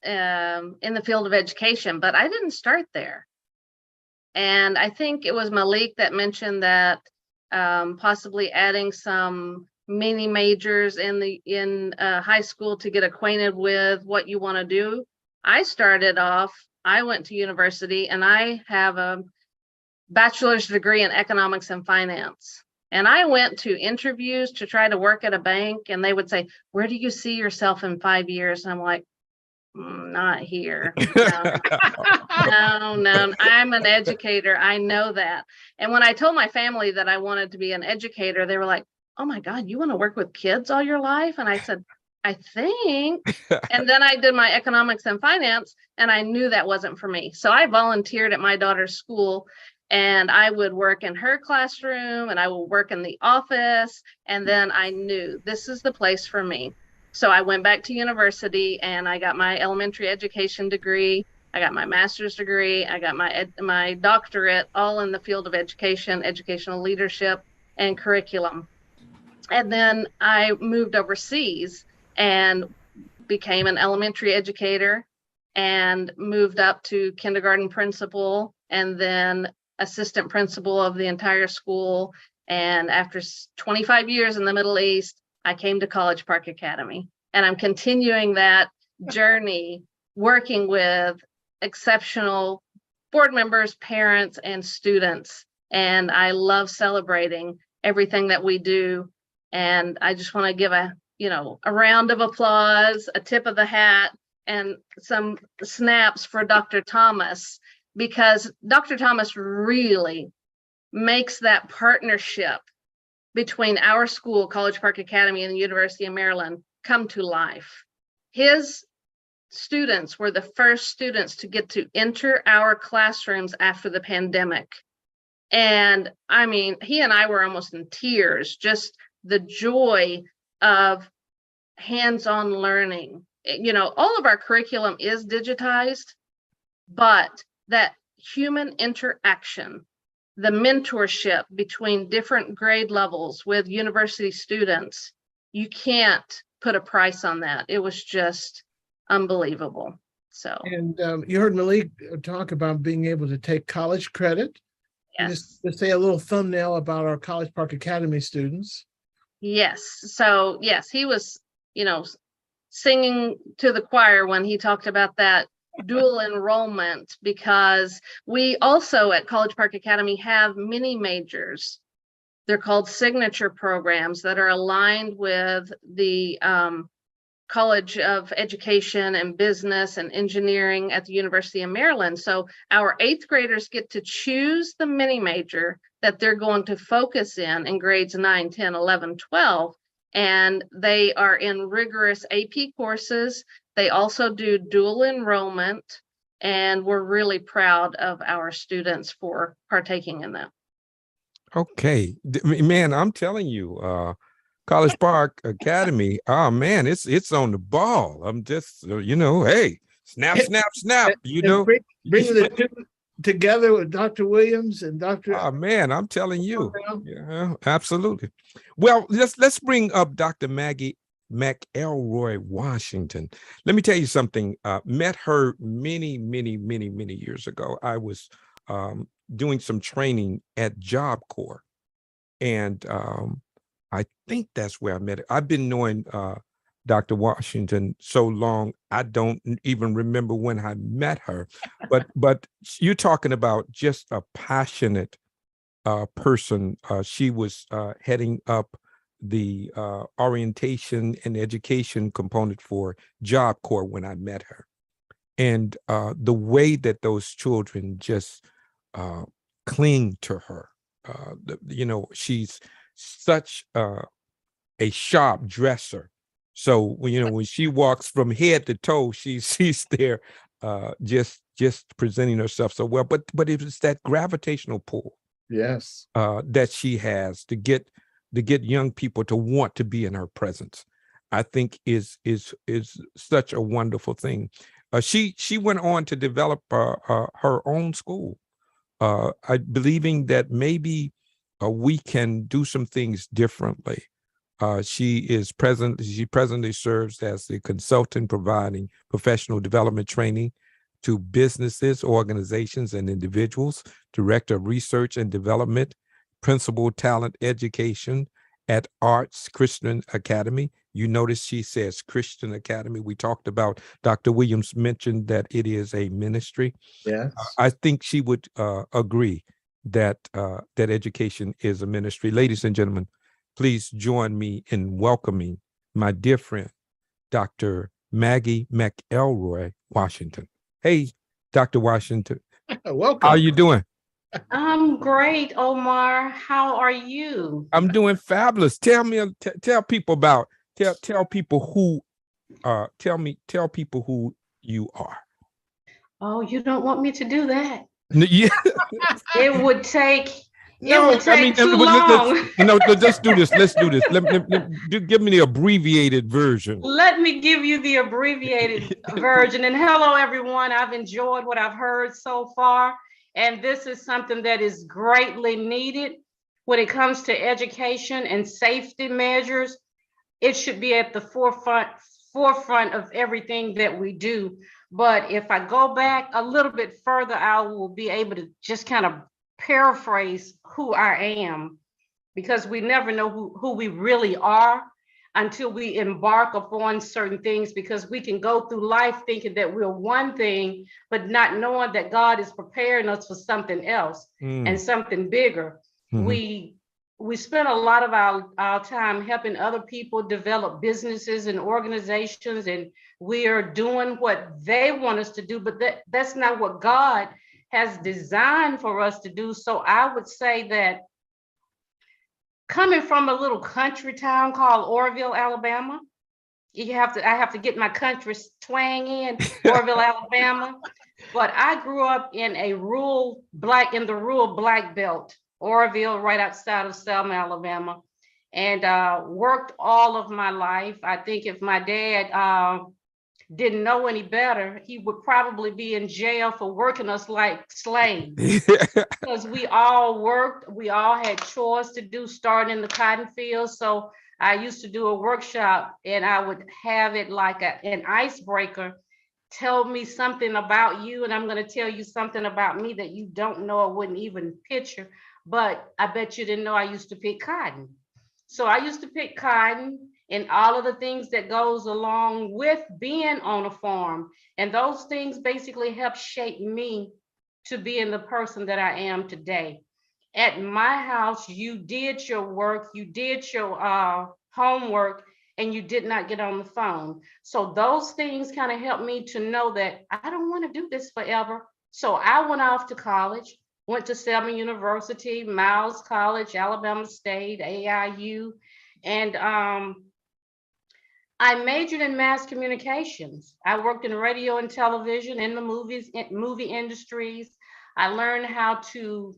in the field of education, but I didn't start there. And I think it was Malik that mentioned that possibly adding some mini majors in high school to get acquainted with what you want to do. I went to university and I have a bachelor's degree in economics and finance. And I went to interviews to try to work at a bank, and they would say, "Where do you see yourself in 5 years?" And I'm like, not here. No, I'm an educator. I know that. And when I told my family that I wanted to be an educator, they were like, "Oh my God, you want to work with kids all your life?" And I said, "I think." And then I did my economics and finance, and I knew that wasn't for me. So I volunteered at my daughter's school, and I would work in her classroom and I would work in the office. And then I knew this is the place for me. So I went back to university and I got my elementary education degree. I got my master's degree. I got my doctorate, all in the field of education, educational leadership, and curriculum. And then I moved overseas and became an elementary educator and moved up to kindergarten principal and then assistant principal of the entire school. And after 25 years in the Middle East, I came to College Park Academy, and I'm continuing that journey working with exceptional board members, parents, and students. And I love celebrating everything that we do. And I just want to give a round of applause, a tip of the hat, and some snaps for Dr. Thomas, because Dr. Thomas really makes that partnership between our school, College Park Academy, and the University of Maryland come to life. His students were the first students to get to enter our classrooms after the pandemic. And I mean, he and I were almost in tears, just the joy of hands-on learning. All of our curriculum is digitized, but that human interaction, the mentorship between different grade levels with university students, you can't put a price on that. It was just unbelievable. So, and you heard Malik talk about being able to take college credit. Yes. Just say a little thumbnail about our College Park Academy students. Yes. So yes, he was, singing to the choir when he talked about that dual enrollment, because we also at College Park Academy have mini majors. They're called signature programs that are aligned with the College of Education and Business and Engineering at the University of Maryland. So our 8th graders get to choose the mini major that they're going to focus in grades 9, 10, 11, 12. And they are in rigorous AP courses. They also do dual enrollment, and we're really proud of our students for partaking in that. Okay, man, I'm telling you, College Park Academy, oh man, it's on the ball. I'm just, hey, snap. Bring the two together with Dr. Williams and Dr. Oh man, I'm telling you, yeah, absolutely. Well, let's bring up Dr. Maggie Mcelroy Washington. Let me tell you something. Met her many years ago. I was doing some training at Job Corps, and I think that's where I met her. I've been knowing Dr. Washington so long, I don't even remember when I met her. But you're talking about just a passionate person. She was heading up the orientation and education component for Job Corps when I met her. And the way that those children just cling to her, she's such a sharp dresser. So when she walks from head to toe, she's there just presenting herself so well. But it was that gravitational pull, yes, that she has to get young people to want to be in her presence. I think is such a wonderful thing. She went on to develop her own school, believing that maybe we can do some things differently. She presently serves as the consultant providing professional development training to businesses, organizations, and individuals, director of research and development, principal talent education, at Arts Christian Academy. You notice she says Christian Academy. We talked about, Dr. Williams mentioned that it is a ministry. Yes. I think she would agree that that education is a ministry. Ladies and gentlemen, please join me in welcoming my dear friend, Dr. Maggie Mcelroy Washington. Hey, Dr. Washington. Welcome. How are you doing? I'm great, Omar. How are you? I'm doing fabulous. Tell people about, tell people who, tell people who you are. Oh, you don't want me to do that? Yeah. It would take No, too long. Let's do this. Let's do this. Give me the abbreviated version. Let me give you the abbreviated version. And hello, everyone. I've enjoyed what I've heard so far. And this is something that is greatly needed when it comes to education and safety measures. It should be at the forefront of everything that we do. But if I go back a little bit further, I will be able to just kind of paraphrase who I am, because we never know who we really are until we embark upon certain things, because we can go through life thinking that we're one thing, but not knowing that God is preparing us for something else and something bigger. We spend a lot of our time helping other people develop businesses and organizations, and we are doing what they want us to do, but that's not what God has designed for us to do. So I would say that coming from a little country town called Orrville, Alabama, I have to get my country twang in, Orrville, Alabama. But I grew up in the rural black belt, Orrville, right outside of Selma, Alabama, and worked all of my life. I think if my dad didn't know any better, he would probably be in jail for working us like slaves. Because we all worked, we all had chores to do, starting in the cotton fields. So I used to do a workshop, and I would have it like an icebreaker. Tell me something about you, and I'm going to tell you something about me that you don't know or wouldn't even picture. But I bet you didn't know I used to pick cotton. So I used to pick cotton and all of the things that goes along with being on a farm. And those things basically help shape me to being the person that I am today. At my house, you did your work, you did your homework, and you did not get on the phone. So those things kind of helped me to know that I don't want to do this forever. So I went off to college, went to Selma University, Miles College, Alabama State, AIU, and I majored in mass communications. I worked in radio and television, in the movie industries. I learned how to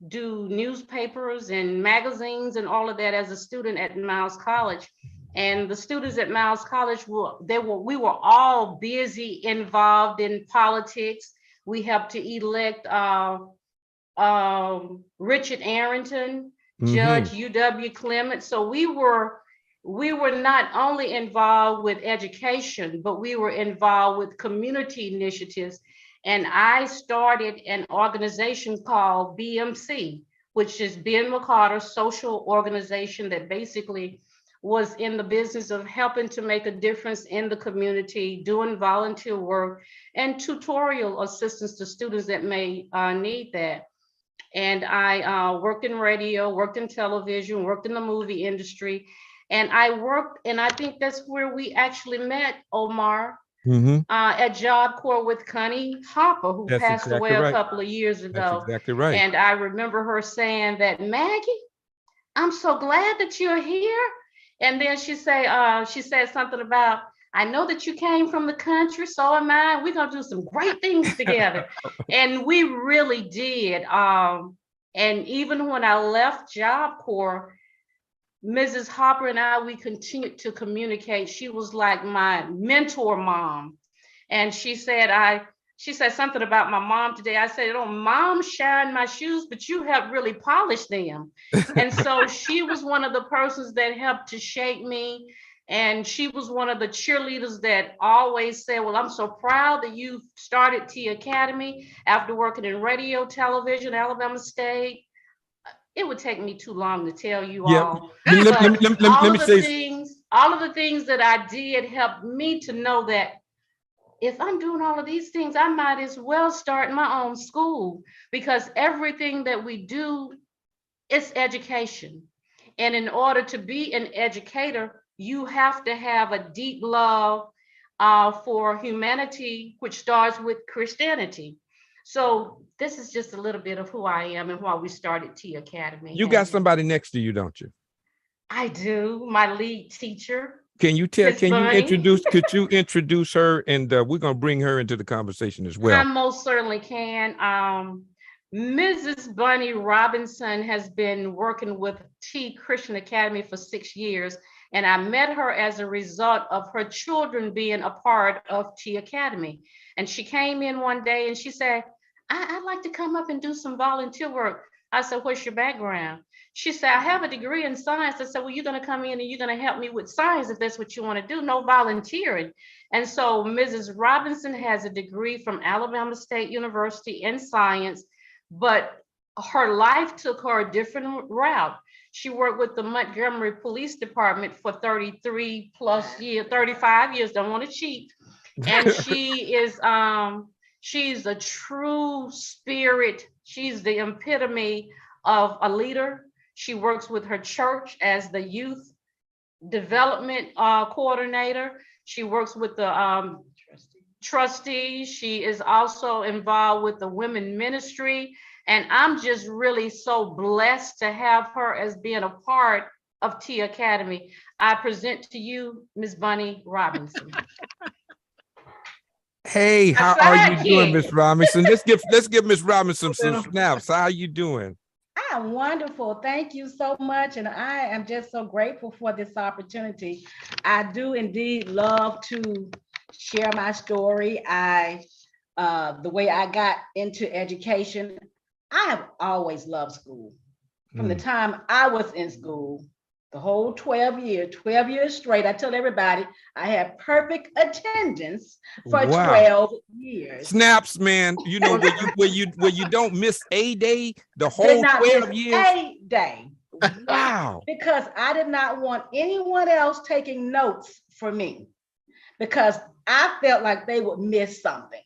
do newspapers and magazines and all of that as a student at Miles College. And the students at Miles College we were all busy, involved in politics. We helped to elect Richard Arrington, Judge UW Clement. So we were not only involved with education, but we were involved with community initiatives. And I started an organization called BMC, which is Ben McCarter's social organization that basically was in the business of helping to make a difference in the community, doing volunteer work and tutorial assistance to students that may need that. And I worked in radio, worked in television, worked in the movie industry. And I think that's where we actually met, Omar, at Job Corps with Connie Hopper, who passed away a couple of years ago. That's exactly right. And I remember her saying that, Maggie, I'm so glad that you're here. And then she said something about, I know that you came from the country, so am I. We're going to do some great things together. And we really did. And even when I left Job Corps, Mrs. Hopper and I, we continued to communicate. She was like my mentor mom. And she said something about my mom today. I said, oh, Mom shined my shoes, but you helped really polish them. And so she was one of the persons that helped to shape me. And she was one of the cheerleaders that always said, well, I'm so proud that you started T Academy after working in radio, television, Alabama State, it would take me too long to tell you Yep. all. Let me say All of the things that I did helped me to know that if I'm doing all of these things, I might as well start my own school, because everything that we do is education. And in order to be an educator, you have to have a deep love for humanity, which starts with Christianity. So this is just a little bit of who I am and why we started T Academy. You got somebody next to you, don't you? I do. My lead teacher. Can you introduce her, and we're going to bring her into the conversation as well. I most certainly can. Mrs. Bunny Robinson has been working with T Christian Academy for 6 years, and I met her as a result of her children being a part of T Academy. And she came in one day and she said, I'd like to come up and do some volunteer work. I said, what's your background? She said, I have a degree in science. I said, well, you're going to come in and you're going to help me with science if that's what you want to do, no volunteering. And so Mrs. Robinson has a degree from Alabama State University in science, but her life took her a different route. She worked with the Montgomery Police Department for 35 years, don't want to cheat. And she's a true spirit. She's the epitome of a leader. She works with her church as the youth development coordinator. She works with the trustees. She is also involved with the women ministry. And I'm just really so blessed to have her as being a part of T Academy. I present to you, Ms. Bunny Robinson. Hey, how are you doing, Miss Robinson? Let's give Miss Robinson some snaps. How are you doing? I'm wonderful. Thank you so much. And I am just so grateful for this opportunity. I do indeed love to share my story. The way I got into education, I have always loved school. From the time I was in school, the whole 12 years straight. I tell everybody I had perfect attendance for 12 years. Snaps, man. You know, where you don't miss a day, the whole 12 years. A day. Wow. Because I did not want anyone else taking notes for me, because I felt like they would miss something.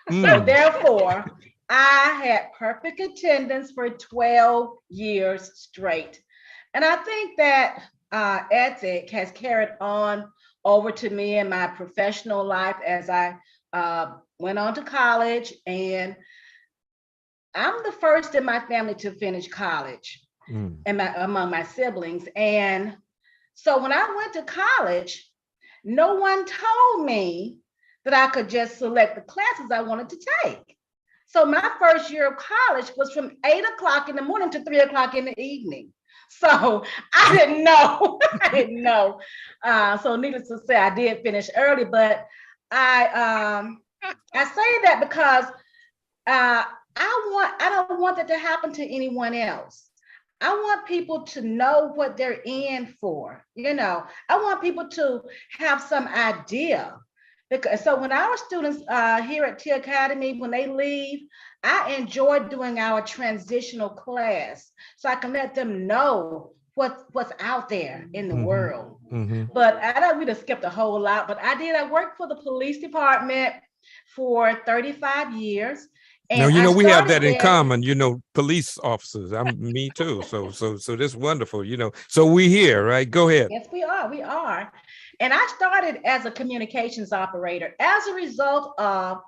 So therefore, I had perfect attendance for 12 years straight. And I think that ethic has carried on over to me in my professional life as I went on to college. And I'm the first in my family to finish college among my siblings. And so when I went to college, no one told me that I could just select the classes I wanted to take. So my first year of college was from 8 o'clock in the morning to 3 o'clock in the evening. So I didn't know. So needless to say, I did finish early, but I say that because I don't want that to happen to anyone else. I want people to know what they're in for. You know, I want people to have some idea. So when our students here at T Academy, when they leave, I enjoy doing our transitional class so I can let them know what's out there in the world. But I know we just skipped a whole lot, but I worked for the police department for 35 years. And no, you know, we have that in common, you know, police officers. Me too. So this is wonderful, you know. So we here, right? Go ahead. Yes, we are. And I started as a communications operator as a result of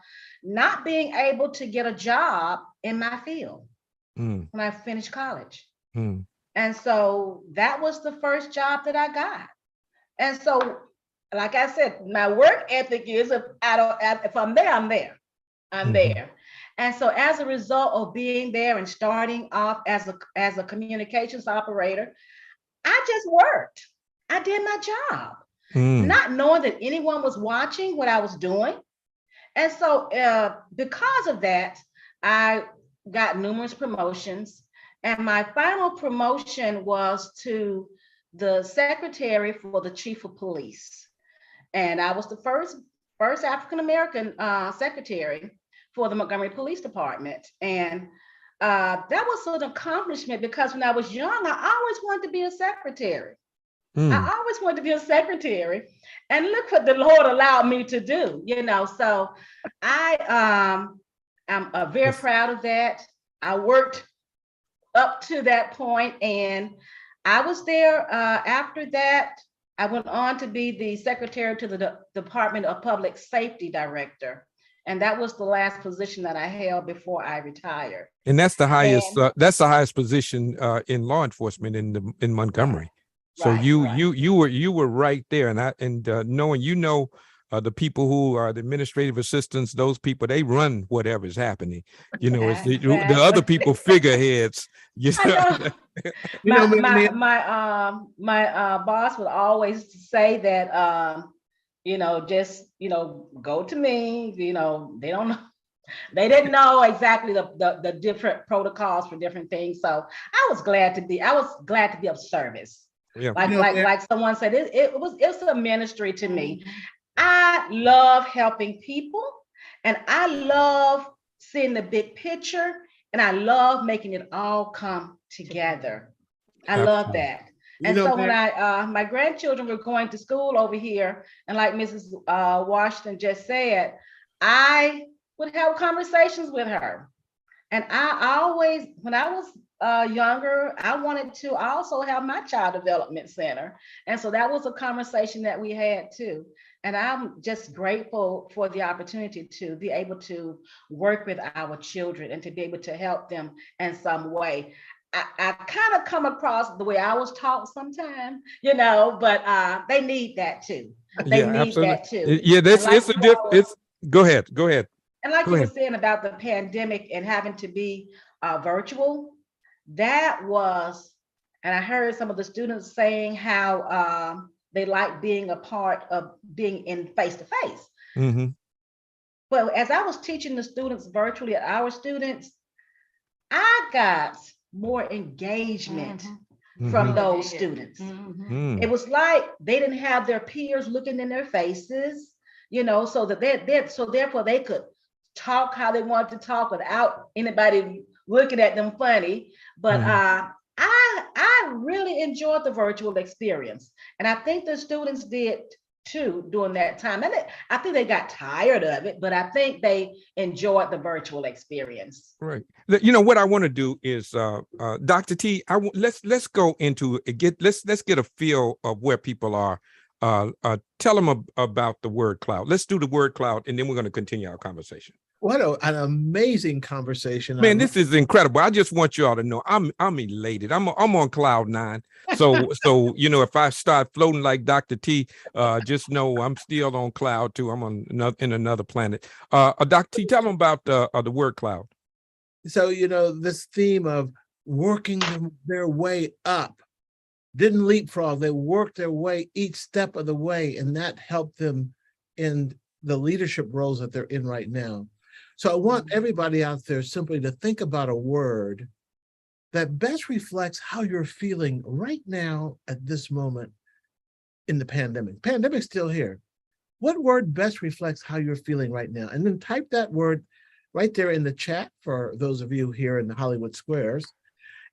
not being able to get a job in my field when I finished college. And so that was the first job that I got. And so, like I said, my work ethic is if I'm there, I'm there. I'm there. And so as a result of being there and starting off as a communications operator, I just worked. I did my job, not knowing that anyone was watching what I was doing. And so because of that, I got numerous promotions. And my final promotion was to the secretary for the chief of police. And I was the first African-American secretary for the Montgomery Police Department. And that was an accomplishment because when I was young, I always wanted to be a secretary. I always wanted to be a secretary, and look what the Lord allowed me to do, you know. So I'm very proud of that. I worked up to that point, and I was there. After that, I went on to be the secretary to the Department of Public Safety Director, and that was the last position that I held before I retired. And that's the highest. That's the highest position in law enforcement in Montgomery. So you were right there, and knowing the people who are the administrative assistants, those people, they run whatever's happening. You know, it's the other people figureheads. You know? My boss would always say that just go to me. They don't know. They didn't know exactly the different protocols for different things. So I was glad to be of service. Yeah. Like someone said, it was a ministry to me. I love helping people, and I love seeing the big picture, and I love making it all come together. I love that. And so when my grandchildren were going to school over here, and like Mrs. Washington just said, I would have conversations with her. And I always, when I was younger, I wanted to also have my child development center. And so that was a conversation that we had too. And I'm just grateful for the opportunity to be able to work with our children and to be able to help them in some way. I kind of come across the way I was taught sometimes, but they need that too. They need that too. Yeah, go ahead. And like you were saying about the pandemic and having to be virtual, that was, and I heard some of the students saying how they like being a part of being in face-to-face. Mm-hmm. But as I was teaching the students virtually, our students, I got more engagement from those students. Mm-hmm. It was like they didn't have their peers looking in their faces, so that so therefore they could talk how they wanted to talk without anybody looking at them funny. But I really enjoyed the virtual experience. And I think the students did too during that time. And I think they got tired of it, but I think they enjoyed the virtual experience. Right. What I want to do is, Dr. T, let's go into let's get a feel of where people are. Tell them about the word cloud. Let's do the word cloud, and then we're going to continue our conversation. What an amazing conversation. Man, this is incredible. I just want you all to know I'm elated. I'm on cloud 9. So if I start floating like Dr. T, just know I'm still on cloud 2. I'm in another planet. Dr. T, tell them about the word cloud. So, this theme of working their way up, didn't leapfrog. They worked their way each step of the way, and that helped them in the leadership roles that they're in right now. So I want everybody out there simply to think about a word that best reflects how you're feeling right now at this moment in the pandemic. Pandemic's still here. What word best reflects how you're feeling right now? And then type that word right there in the chat for those of you here in the Hollywood Squares.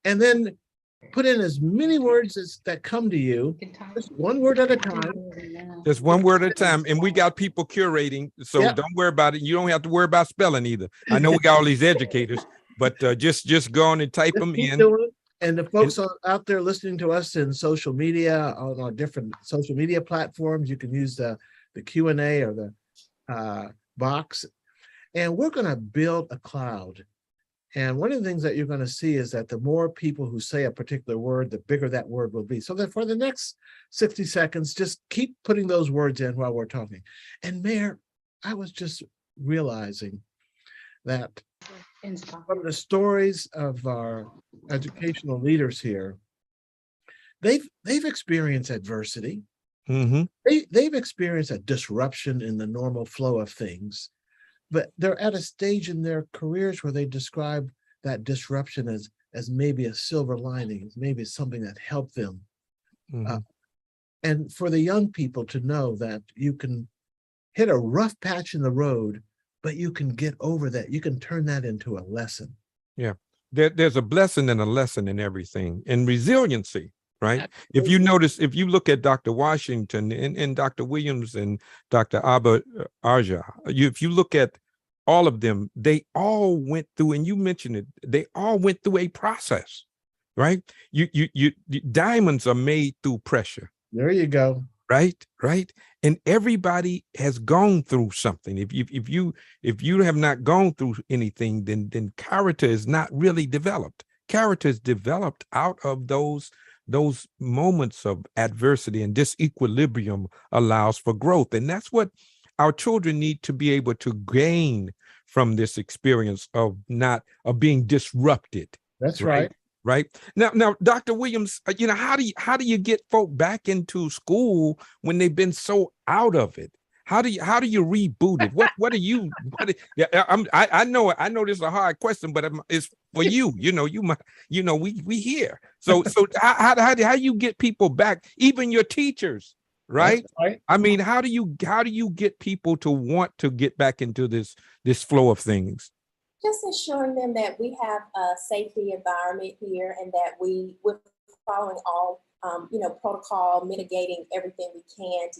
And then put in as many words as that come to you, just one word at a time. Just one word at a time. And we got people curating, so don't worry about it. You don't have to worry about spelling either. I know we got all these educators, but just go on and type them in. And the folks out there listening to us in social media, on our different social media platforms, you can use the Q&A or the box. And we're going to build a cloud. And one of the things that you're going to see is that the more people who say a particular word, the bigger that word will be. So that for the next 60 seconds, just keep putting those words in while we're talking. And Mayor, I was just realizing that from the stories of our educational leaders here, they've experienced adversity. Mm-hmm. They've experienced a disruption in the normal flow of things. But they're at a stage in their careers where they describe that disruption as maybe a silver lining, maybe something that helped them. Mm-hmm. And for the young people to know that you can hit a rough patch in the road, but you can get over that. You can turn that into a lesson. Yeah. there's a blessing and a lesson in everything, and resiliency, right? If you notice, if you look at Dr. Washington and Dr. Williams and Dr. Abu Arja, if you look at all of them, they all went through, and you mentioned it, they all went through a process, right? You diamonds are made through pressure. There you go. Right. And everybody has gone through something. If you have not gone through anything, then character is not really developed. Character is developed out of those moments of adversity, and disequilibrium allows for growth. And that's what our children need to be able to gain from this experience of being disrupted. That's right. Right now, Dr. Williams, how do you get folk back into school when they've been so out of it? How do you reboot it? I know this is a hard question, but it's for you. We here. So how you get people back? Even your teachers, right? Right. I mean, how do you get people to want to get back into this flow of things? Just ensuring them that we have a safety environment here, and that we're following all, protocol, mitigating everything we can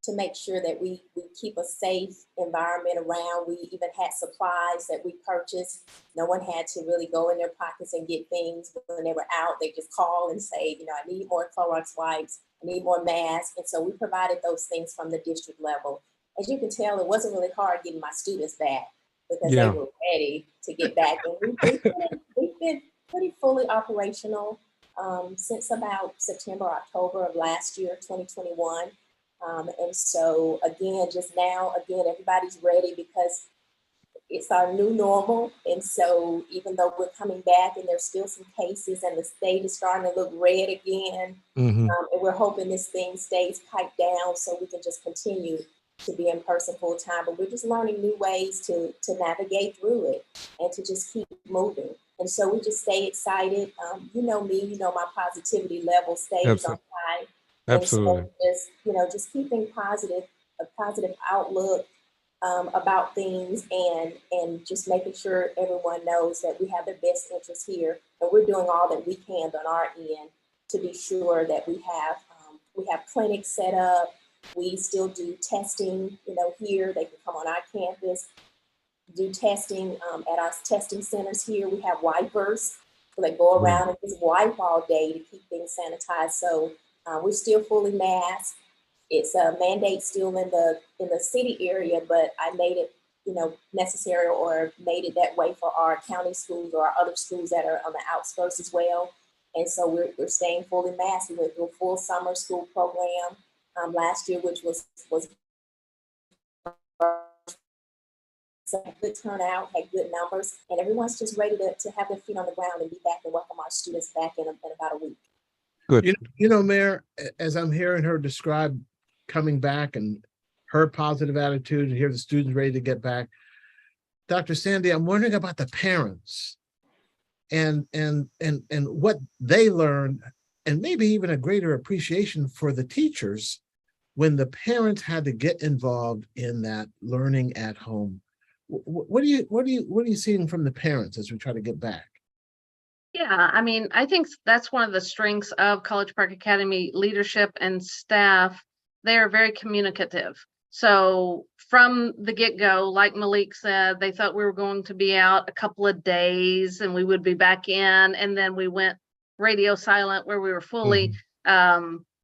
to make sure that we keep a safe environment around. We even had supplies that we purchased. No one had to really go in their pockets and get things when they were out. They just call and say, I need more Clorox wipes, I need more masks. And so we provided those things from the district level. As you can tell, it wasn't really hard getting my students back, because they were ready to get back. And we've been pretty fully operational since about September, October of last year, 2021. And so again, everybody's ready because it's our new normal. And so even though we're coming back and there's still some cases and the state is starting to look red again, and we're hoping this thing stays piped down so we can just continue to be in person full time, but we're just learning new ways to navigate through it and to just keep moving. And so we just stay excited. Me, my positivity level stays on high. Absolutely. And so just keeping a positive outlook about things, and just making sure everyone knows that we have their best interests here, and we're doing all that we can on our end to be sure that we have clinics set up. We still do testing, here. They can come on our campus, do testing at our testing centers here. We have wipers, so they go around and just wipe all day to keep things sanitized. So we're still fully masked. It's a mandate still in the city area, but I made it, necessary, or made it that way for our county schools or our other schools that are on the outskirts as well. And so we're staying fully masked. We went through a full summer school program last year, which was a good turnout, had good numbers, and everyone's just ready to have their feet on the ground and be back and welcome our students back in about a week. Good. Mayor, as I'm hearing her describe coming back and her positive attitude, and hear the students ready to get back, Dr. Sandy, I'm wondering about the parents and what they learned, and maybe even a greater appreciation for the teachers when the parents had to get involved in that learning at home. What are you seeing from the parents as we try to get back? Yeah, I mean, I think that's one of the strengths of College Park Academy leadership and staff. They are very communicative. So from the get-go, like Malik said, they thought we were going to be out a couple of days and we would be back in, and then we went radio silent where we were fully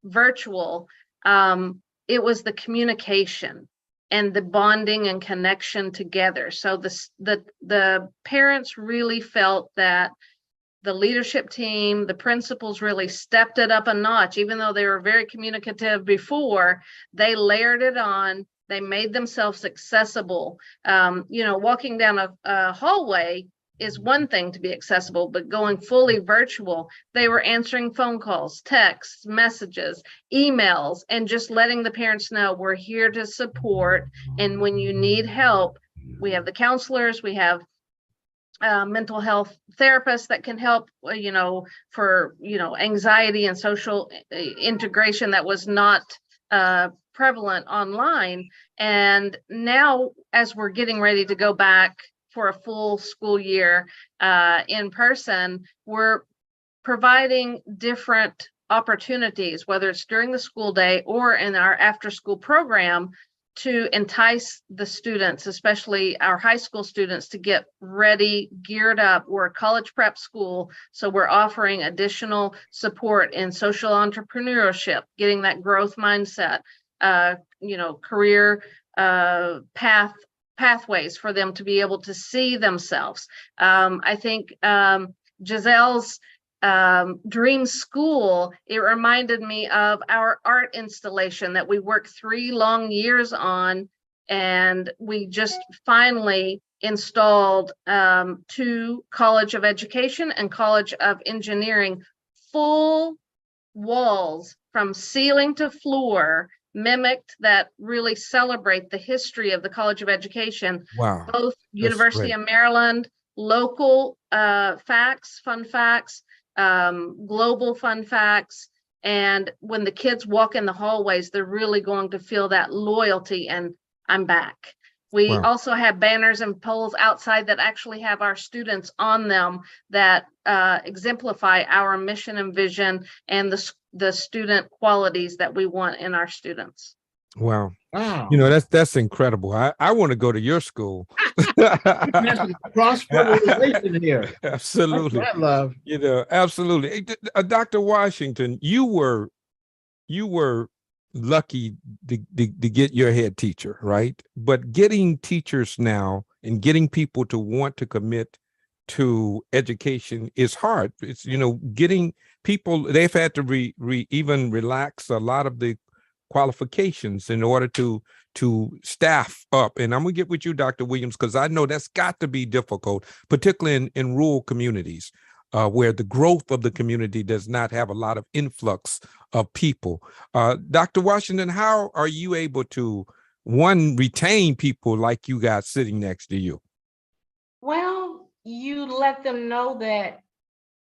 virtual. It was the communication and the bonding and connection together. So the parents really felt that the leadership team, the principals really stepped it up a notch. Even though they were very communicative before, they layered it on. They made themselves accessible. Walking down a hallway is one thing to be accessible, but going fully virtual, they were answering phone calls, texts, messages, emails, and just letting the parents know we're here to support. And when you need help, we have the counselors, we have mental health therapists that can help, for, anxiety and social integration that was not prevalent online. And now, as we're getting ready to go back for a full school year in person, we're providing different opportunities, whether it's during the school day or in our after school program, to entice the students, especially our high school students, to get ready, geared up. We're a college prep school, so we're offering additional support in social entrepreneurship, getting that growth mindset, career pathways for them to be able to see themselves. I think Giselle's Dream School, it reminded me of our art installation that we worked 3 long years on, and we just finally installed 2 College of Education and College of Engineering full walls from ceiling to floor, mimicked that really celebrate the history of the College of Education. Wow. Both University of Maryland, local facts, fun facts, global fun facts. And when the kids walk in the hallways, they're really going to feel that loyalty and I'm back. We also have banners and poles outside that actually have our students on them that exemplify our mission and vision and the student qualities that we want in our students. Wow. You know, that's incredible. I want to go to your school. Cross-fertilization here. Absolutely. That's what I love. You know, absolutely. Dr. Washington, you were lucky to get your head teacher, right? But getting teachers now and getting people to want to commit to education is hard. It's, getting people, they've had to even relax a lot of the qualifications in order to staff up. And I'm gonna get with you, Dr. Williams, because I know that's got to be difficult, particularly in rural communities where the growth of the community does not have a lot of influx of people. Dr. Washington, how are you able to, one, retain people like you got sitting next to you? Well, you let them know that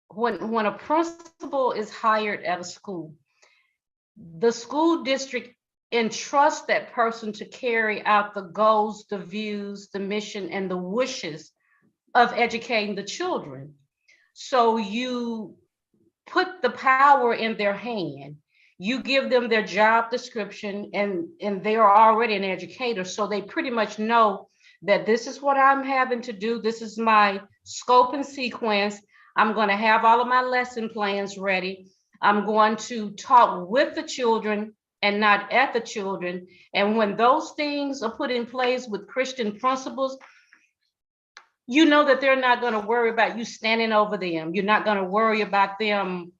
when a principal is hired at a school, the school district entrusts that person to carry out the goals, the views, the mission, and the wishes of educating the children. So you put the power in their hand. You give them their job description, and they are already an educator. So they pretty much know that this is what I'm having to do. This is my scope and sequence. I'm going to have all of my lesson plans ready. I'm going to talk with the children and not at the children. And when those things are put in place with Christian principles, you know that they're not going to worry about you standing over them. You're not going to worry about them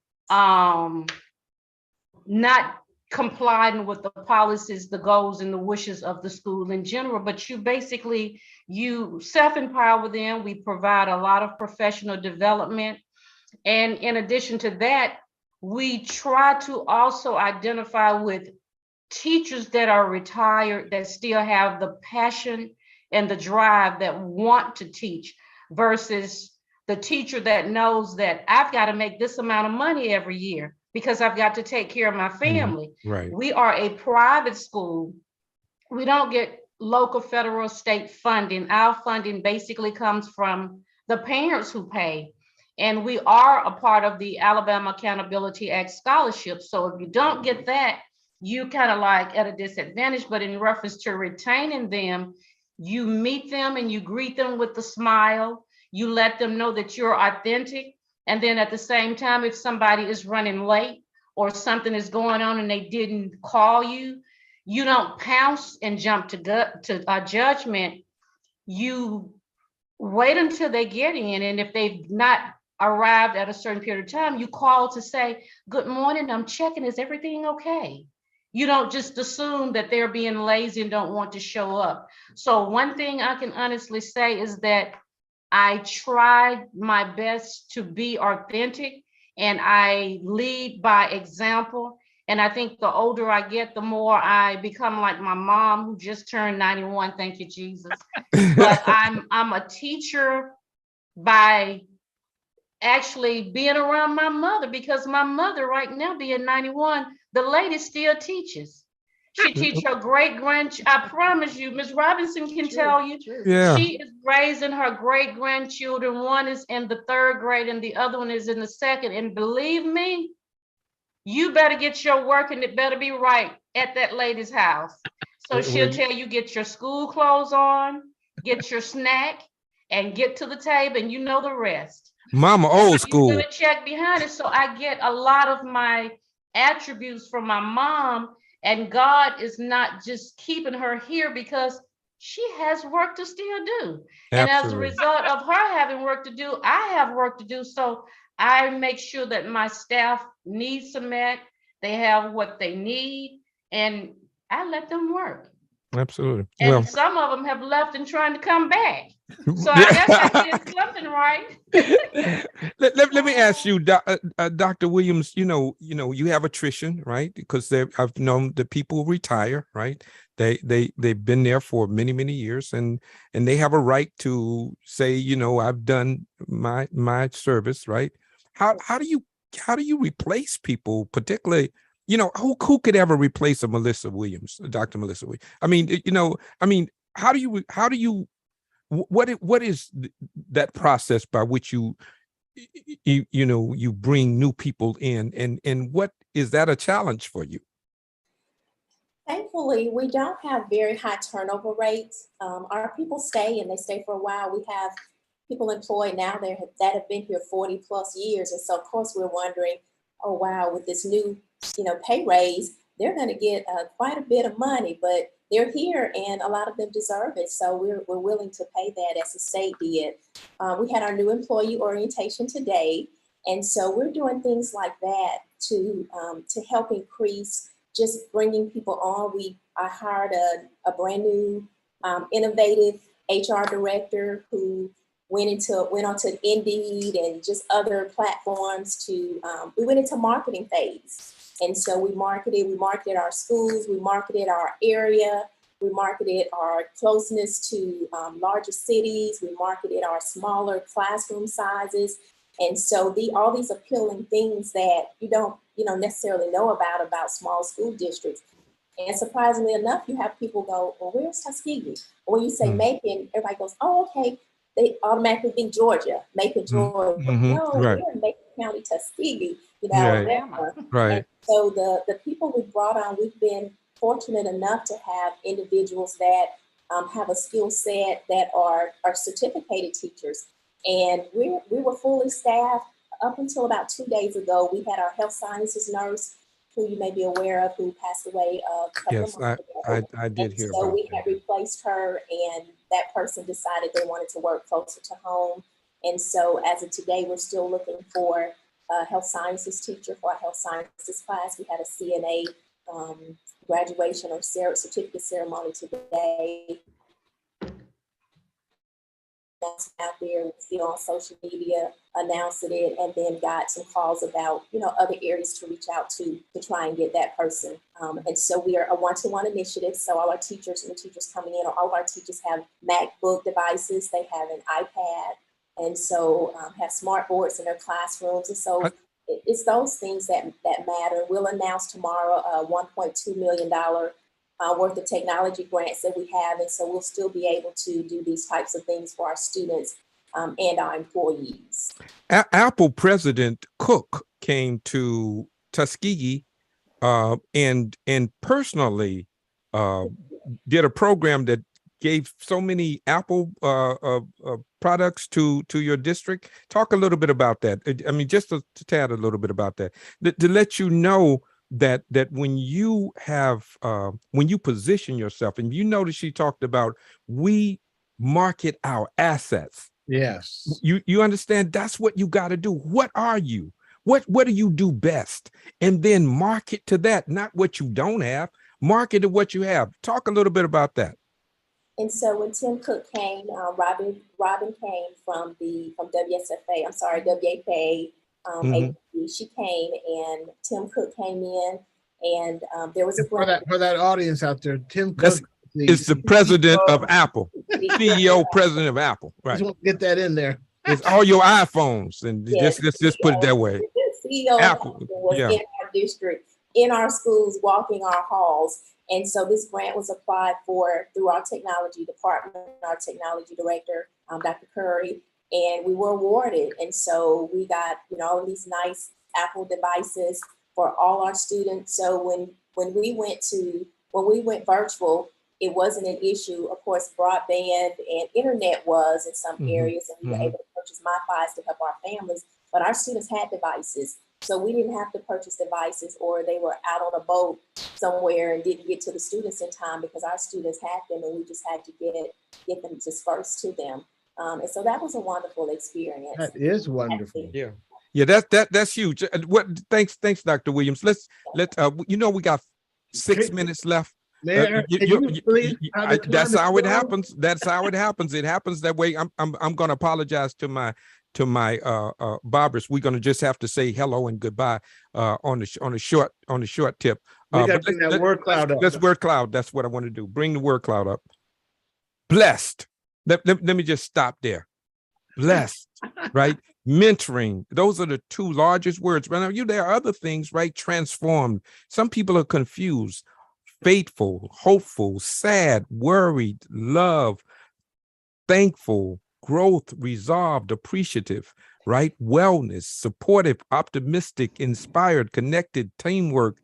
not complying with the policies, the goals, and the wishes of the school in general. But you self-empower them. We provide a lot of professional development. And in addition to that, we try to also identify with teachers that are retired that still have the passion and the drive that want to teach versus the teacher that knows that I've got to make this amount of money every year because I've got to take care of my family. Right. We are a private school. We don't get local, federal, state funding. Our funding basically comes from the parents who pay. And we are a part of the Alabama Accountability Act scholarship. So if you don't get that, you kind of like at a disadvantage. But in reference to retaining them, you meet them and you greet them with a smile. You let them know that you're authentic. And then at the same time, if somebody is running late or something is going on and they didn't call you, you don't pounce and jump to judgment. You wait until they get in. And if they've not arrived at a certain period of time, you call to say, good morning, I'm checking, is everything okay? You don't just assume that they're being lazy and don't want to show up. So one thing I can honestly say is that I tried my best to be authentic and I lead by example. And I think the older I get, the more I become like my mom who just turned 91, thank you, Jesus. But I'm a teacher by actually being around my mother, because my mother right now being 91, the lady still teaches. She teach her I promise you, Ms. Robinson can tell you, Yeah. she is raising her great-grandchildren. One is in the 3rd grade and the other one is in the 2nd. And believe me, you better get your work and it better be right at that lady's house. So she'll tell you, get your school clothes on, get your snack, and get to the table, and you know the rest. Mama old school. You're gonna check behind it. So I get a lot of my attributes from my mom, and God is not just keeping her here because she has work to still do. Absolutely. And as a result of her having work to do, I have work to do. So I make sure that my staff needs are met, they have what they need, and I let them work. Absolutely. And well, some of them have left and trying to come back. So I guess I did something right. let me ask you, Dr. Williams, you have attrition, right? Because I've known the people retire, right? They've been there for many, many years, and they have a right to say, I've done my service, right? How do you replace people, particularly, who could ever replace a Melissa Williams, Dr. Melissa Williams? I mean, how do you what is that process by which you bring new people in, and what is that a challenge for you? Thankfully, we don't have very high turnover rates. Our people stay, and they stay for a while. We have people employed now that have been here 40 plus years. And so of course we're wondering, oh wow, with this new, pay raise, they're going to get quite a bit of money, but they're here and a lot of them deserve it. So we're willing to pay that, as the state did. We had our new employee orientation today. And so we're doing things like that to help increase just bringing people on. I hired a brand new innovative HR director who went onto Indeed and just other platforms we went into marketing phase. And so we marketed our schools, we marketed our area, we marketed our closeness to larger cities, we marketed our smaller classroom sizes. And so all these appealing things that you don't necessarily know about small school districts. And surprisingly enough, you have people go, well, where's Tuskegee? When you say Macon, everybody goes, oh, okay. They automatically think Georgia, Macon, Georgia. No, right. We're in Macon County, Tuskegee, Alabama. Right. And so the people we brought on, we've been fortunate enough to have individuals that have a skill set that are certificated teachers. And we were fully staffed up until about 2 days ago. We had our health sciences nurse, who you may be aware of, who passed away a couple of months ago. I did hear about that. So we had replaced her, and that person decided they wanted to work closer to home. And so as of today, we're still looking for a health sciences teacher for our health sciences class. We had a CNA graduation or certificate ceremony today. Out there, we see on social media announcing it, and then got some calls about other areas to reach out to try and get that person. And so we are a one-to-one initiative. So all our teachers and the teachers coming in, all of our teachers have MacBook devices. They have an iPad, and so have smart boards in their classrooms. And so it's those things that matter. We'll announce tomorrow a $1.2 million worth of technology grants that we have. And so we'll still be able to do these types of things for our students and our employees. Apple President Cook came to Tuskegee and personally did a program that gave so many Apple products to your district. Talk a little bit about that. I mean, just to tad a little bit about that, to let you know that when you have when you position yourself, and notice she talked about, we market our assets. Yes. You understand? That's what you got to do. What are you? What do you do best? And then market to that, not what you don't have. Market to what you have. Talk a little bit about that. And so when Tim Cook came, Robin came from WSFA. I'm sorry, WFA. She came, and Tim Cook came in, and there was a for that audience out there. Tim Cook is the president of Apple, CEO, president of Apple. Right. Just want to get that in there. It's all your iPhones, and yes, just put it that way. CEO Apple was in our district, in our schools, walking our halls. And so this grant was applied for through our technology department, our technology director, Dr. Curry, and we were awarded. And so we got, all of these nice Apple devices for all our students. So when we went virtual, it wasn't an issue. Of course, broadband and internet was in some areas, and we were able to purchase MiFis to help our families, but our students had devices. So we didn't have to purchase devices, or they were out on a boat somewhere and didn't get to the students in time, because our students had them and we just had to get them dispersed to them. And so that was a wonderful experience. That is wonderful. Yeah, that's huge. Thanks, Dr. Williams. Let's we got 6 minutes left. That's how it happens. That's how it happens. It happens that way. I'm going to apologize to my Barbers. We're going to just have to say hello and goodbye on the short tip. We got to bring that word cloud up. Let's word cloud. That's what I want to do. Bring the word cloud up. Blessed. Let me just stop there. Blessed, right? Mentoring. Those are the two largest words. But there are other things, right? Transformed. Some people are confused. Faithful, hopeful, sad, worried, love, thankful, growth, resolved, appreciative, right? Wellness, supportive, optimistic, inspired, connected, teamwork,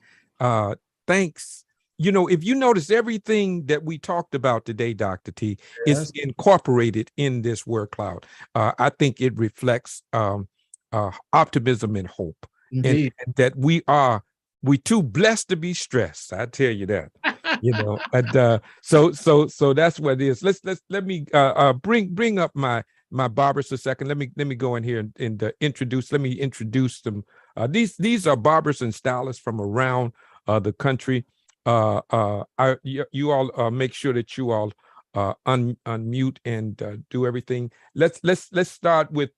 thanks. If you notice, everything that we talked about today, Dr. T, is incorporated in this word cloud. I think it reflects optimism and hope. And that we too blessed to be stressed. I tell you that, so that's what it is. Let me bring up my barbers a second. Let me go in here and introduce. Let me introduce them. These are barbers and stylists from around the country. You all make sure that you all unmute and do everything. Let's start with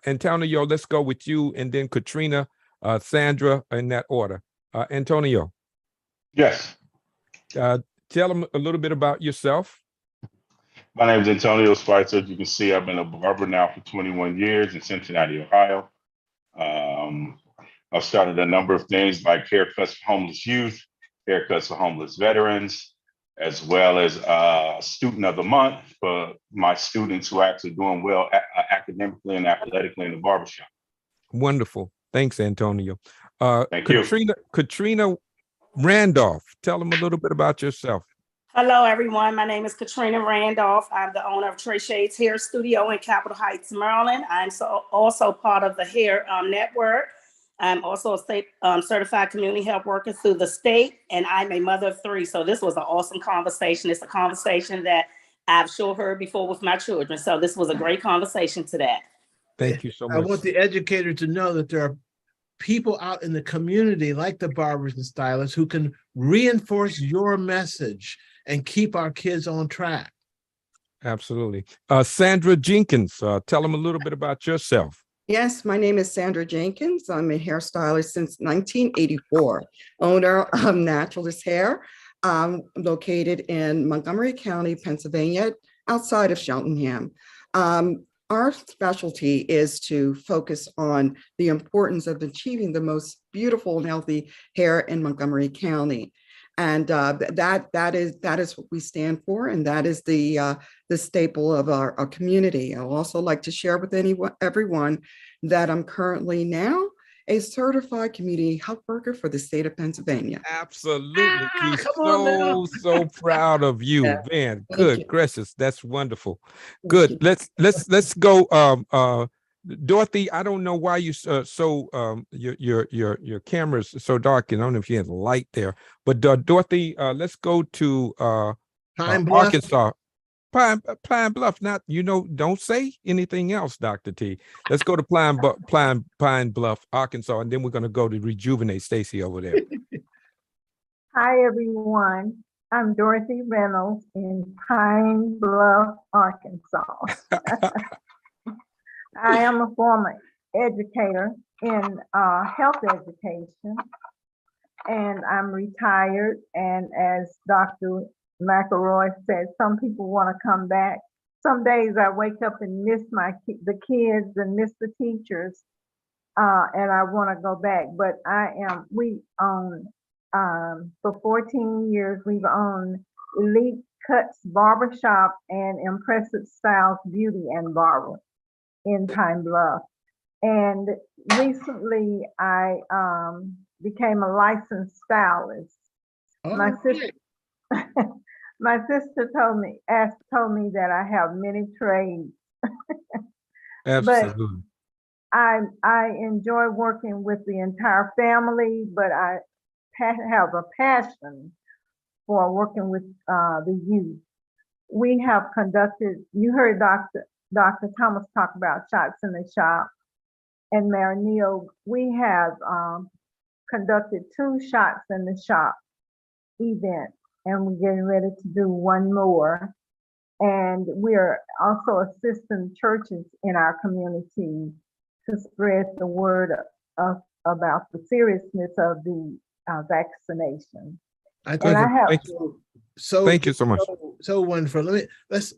Antonio. Let's go with you, and then Katrina, Sandra, in that order. Antonio. Yes. Tell them a little bit about yourself. My name is Antonio Spicer. You can see I've been a barber now for 21 years in Cincinnati, Ohio. I've started a number of things like haircuts for homeless youth, haircuts for homeless veterans, as well as Student of the Month for my students who are actually doing well academically and athletically in the barbershop. Wonderful. Thanks, Antonio. Thank you. Katrina Randolph, tell them a little bit about yourself. Hello, everyone. My name is Katrina Randolph. I'm the owner of Trey Shades Hair Studio in Capitol Heights, Maryland. I'm also part of the Hair Network. I'm also a state certified community health worker through the state, and I'm a mother of 3. So this was an awesome conversation. It's a conversation that I've sure heard before with my children. So this was a great conversation today. Thank you so much. I want the educator to know that there are people out in the community like the barbers and stylists who can reinforce your message and keep our kids on track. Absolutely. Sandra Jenkins, tell them a little bit about yourself. Yes, my name is Sandra Jenkins. I'm a hairstylist since 1984, owner of Naturalist Hair, located in Montgomery County, Pennsylvania, outside of Cheltenham. Our specialty is to focus on the importance of achieving the most beautiful and healthy hair in Montgomery County. And that is what we stand for, and that is the staple of our community. I'd also like to share with everyone that I'm currently now a certified community health worker for the state of Pennsylvania. Absolutely. So proud of you. Yeah. Man, good gracious. That's wonderful. Good. Let's go. Dorothy, I don't know why you your camera's so dark, and I don't know if you have a light there. But Dorothy, let's go to Arkansas. Pine Bluff. Not, don't say anything else, Dr. T. Let's go to Pine Bluff, Arkansas, and then we're going to go to Rejuvenate Stacy over there. Hi, everyone. I'm Dorothy Reynolds in Pine Bluff, Arkansas. I am a former educator in health education, and I'm retired. And as Dr. Mcelroy said, some people want to come back. Some days I wake up and miss the kids and miss the teachers, and I want to go back. But we own For 14 years, we've owned Elite Cuts Barbershop and Impressive Styles Beauty and Barber in Pine Bluff. And recently, I became a licensed stylist. My sister, my sister told me that I have many trades. Absolutely. But I enjoy working with the entire family, but I have a passion for working with the youth. We have conducted, you heard Dr. Thomas talk about Shots in the Shop, and Mayor Neal, we have conducted 2 Shots in the Shop events, and we're getting ready to do one more. And we're also assisting churches in our community to spread the word about the seriousness of the vaccination. Thank you so much. So wonderful. We're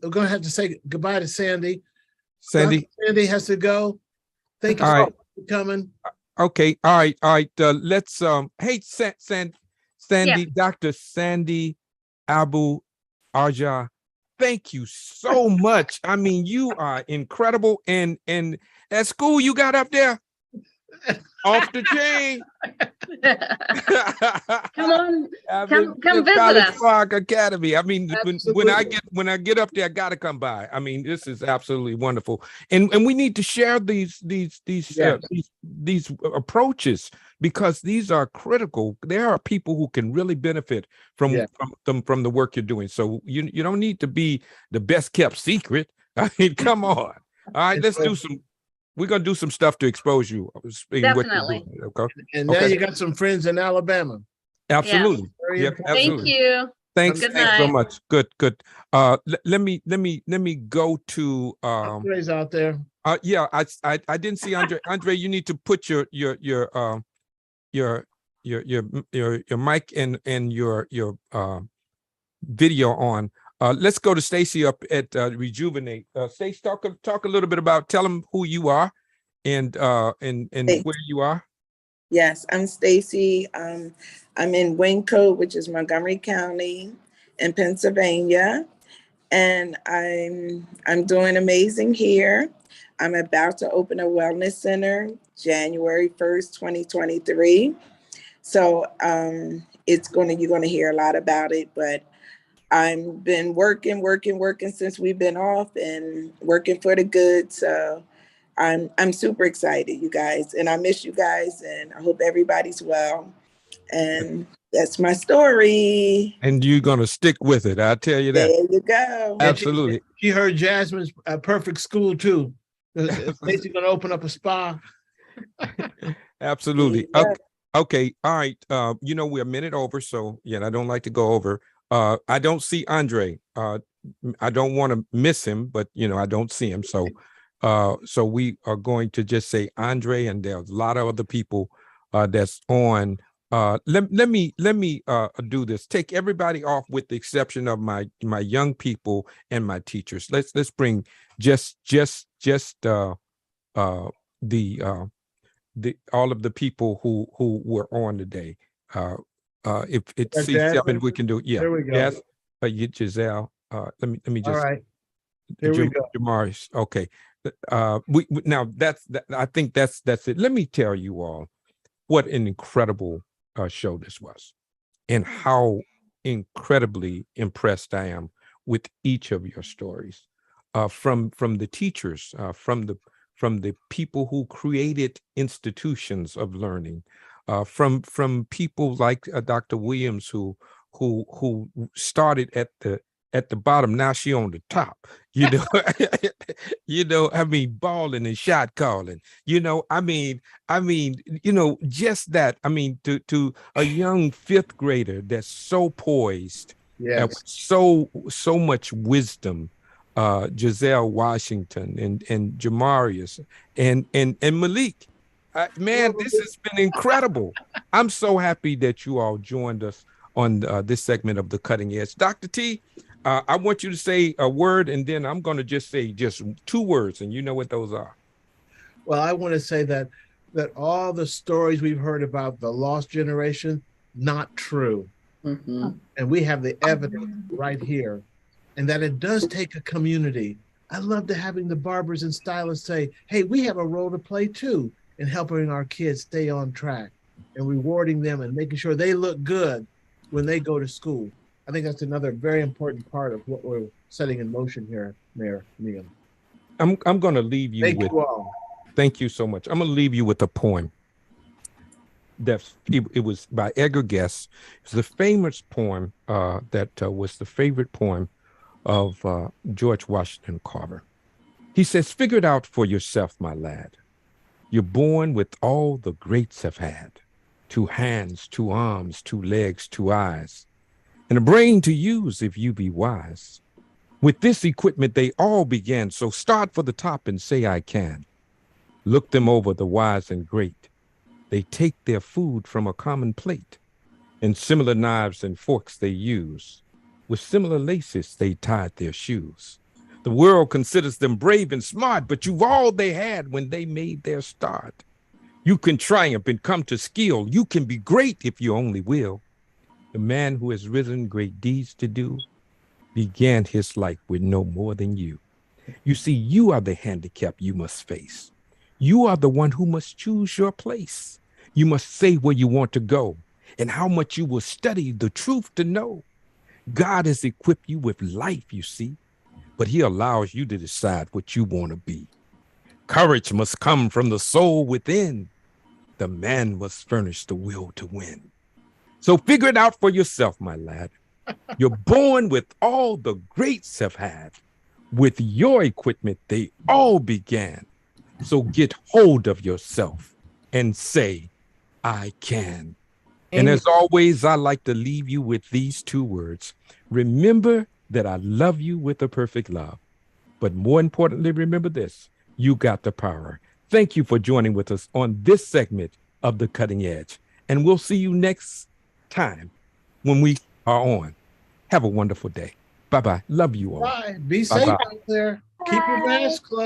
gonna have to say goodbye to Sandy. Sandy has to go. Thank you so much for coming. Okay. All right. Let's hey Sandy, yeah. Dr. Sandy Abu Arja, thank you so much. I mean, you are incredible. And at school you got up there off the chain. Come on, come visit us. Park Academy. I mean, when I get up there, I gotta come by. I mean, this is absolutely wonderful, and we need to share these approaches, because these are critical. There are people who can really benefit from the work you're doing. So you don't need to be the best kept secret. I mean, come on. All right, let's do some. We're gonna do some stuff to expose you. Definitely. Okay. And now you got some friends in Alabama. Absolutely. Yeah. Thank you. Thanks so much. Good. Let me go to Andre's out there. Yeah, I didn't see Andre. Andre, you need to put your mic and your video on. Let's go to Stacy up at Rejuvenate. Stacy, talk a little bit about, tell them who you are and where you are. Yes, I'm Stacy. I'm in Waynecote, which is Montgomery County in Pennsylvania, and I'm doing amazing here. I'm about to open a wellness center January 1st, 2023. So you're gonna hear a lot about it, but I've been working since we've been off, and working for the good. So I'm super excited, you guys, and I miss you guys, and I hope everybody's well. And that's my story. And you're gonna stick with it. I'll tell you that. There you go. Absolutely. She heard Jasmine's perfect school too. Stacy's gonna open up a spa. Absolutely. Okay. All right. We're a minute over, so I don't like to go over. I don't see Andre. I don't want to miss him, but I don't see him. So we are going to just say Andre, and there's a lot of other people that's on. Let me do this. Take everybody off with the exception of my young people and my teachers. Let's bring just the all of the people who were on today. If it's C7, we can do it. Yeah. There we go. Yes. Giselle. Let me just. All right. Here we go. Jamaris. Okay. Now I think that's it. Let me tell you all what an incredible show this was, and how incredibly impressed I am with each of your stories, from the teachers, from the people who created institutions of learning, from people like Dr. Williams who started at the bottom. Now she on the top, I mean, balling and shot calling, just that. I mean, to a young 5th grader that's so poised, so much wisdom, Giselle Washington and Jamarius and Malik. Man, this has been incredible. I'm so happy that you all joined us on this segment of The Cutting Edge. Dr. T, I want you to say a word, and then I'm going to just say just 2 words, and you know what those are. Well, I want to say that all the stories we've heard about the lost generation, not true. And we have the evidence right here, and that it does take a community. I love having the barbers and stylists say, hey, we have a role to play too in helping our kids stay on track and rewarding them and making sure they look good when they go to school. I think that's another very important part of what we're setting in motion here, Mayor Neal. I'm going to leave you with. Thank you so much. I'm going to leave you with a poem. It was by Edgar Guest. It's the famous poem that was the favorite poem of George Washington Carver. He says, "Figure it out for yourself, my lad. You're born with all the greats have had. 2 hands, 2 arms, 2 legs, 2 eyes, and a brain to use if you be wise. With this equipment they all began, so start for the top and say I can. Look them over, the wise and great. They take their food from a common plate, and similar knives and forks they use. With similar laces they tied their shoes. The world considers them brave and smart, but you've all they had when they made their start. You can triumph and come to skill. You can be great if you only will. The man who has risen great deeds to do began his life with no more than you. You see, you are the handicap you must face. You are the one who must choose your place. You must say where you want to go and how much you will study the truth to know. God has equipped you with life, you see, but he allows you to decide what you want to be. Courage must come from the soul within. The man must furnish the will to win. So figure it out for yourself, my lad. You're born with all the greats have had. With your equipment, they all began. So get hold of yourself and say, I can. And as always, I like to leave you with these 2 words. Remember that I love you with a perfect love. But more importantly, remember this, you got the power. Thank you for joining with us on this segment of The Cutting Edge. And we'll see you next time when we are on. Have a wonderful day. Bye-bye. Love you all. Bye. Be safe out there. Keep your mask closed.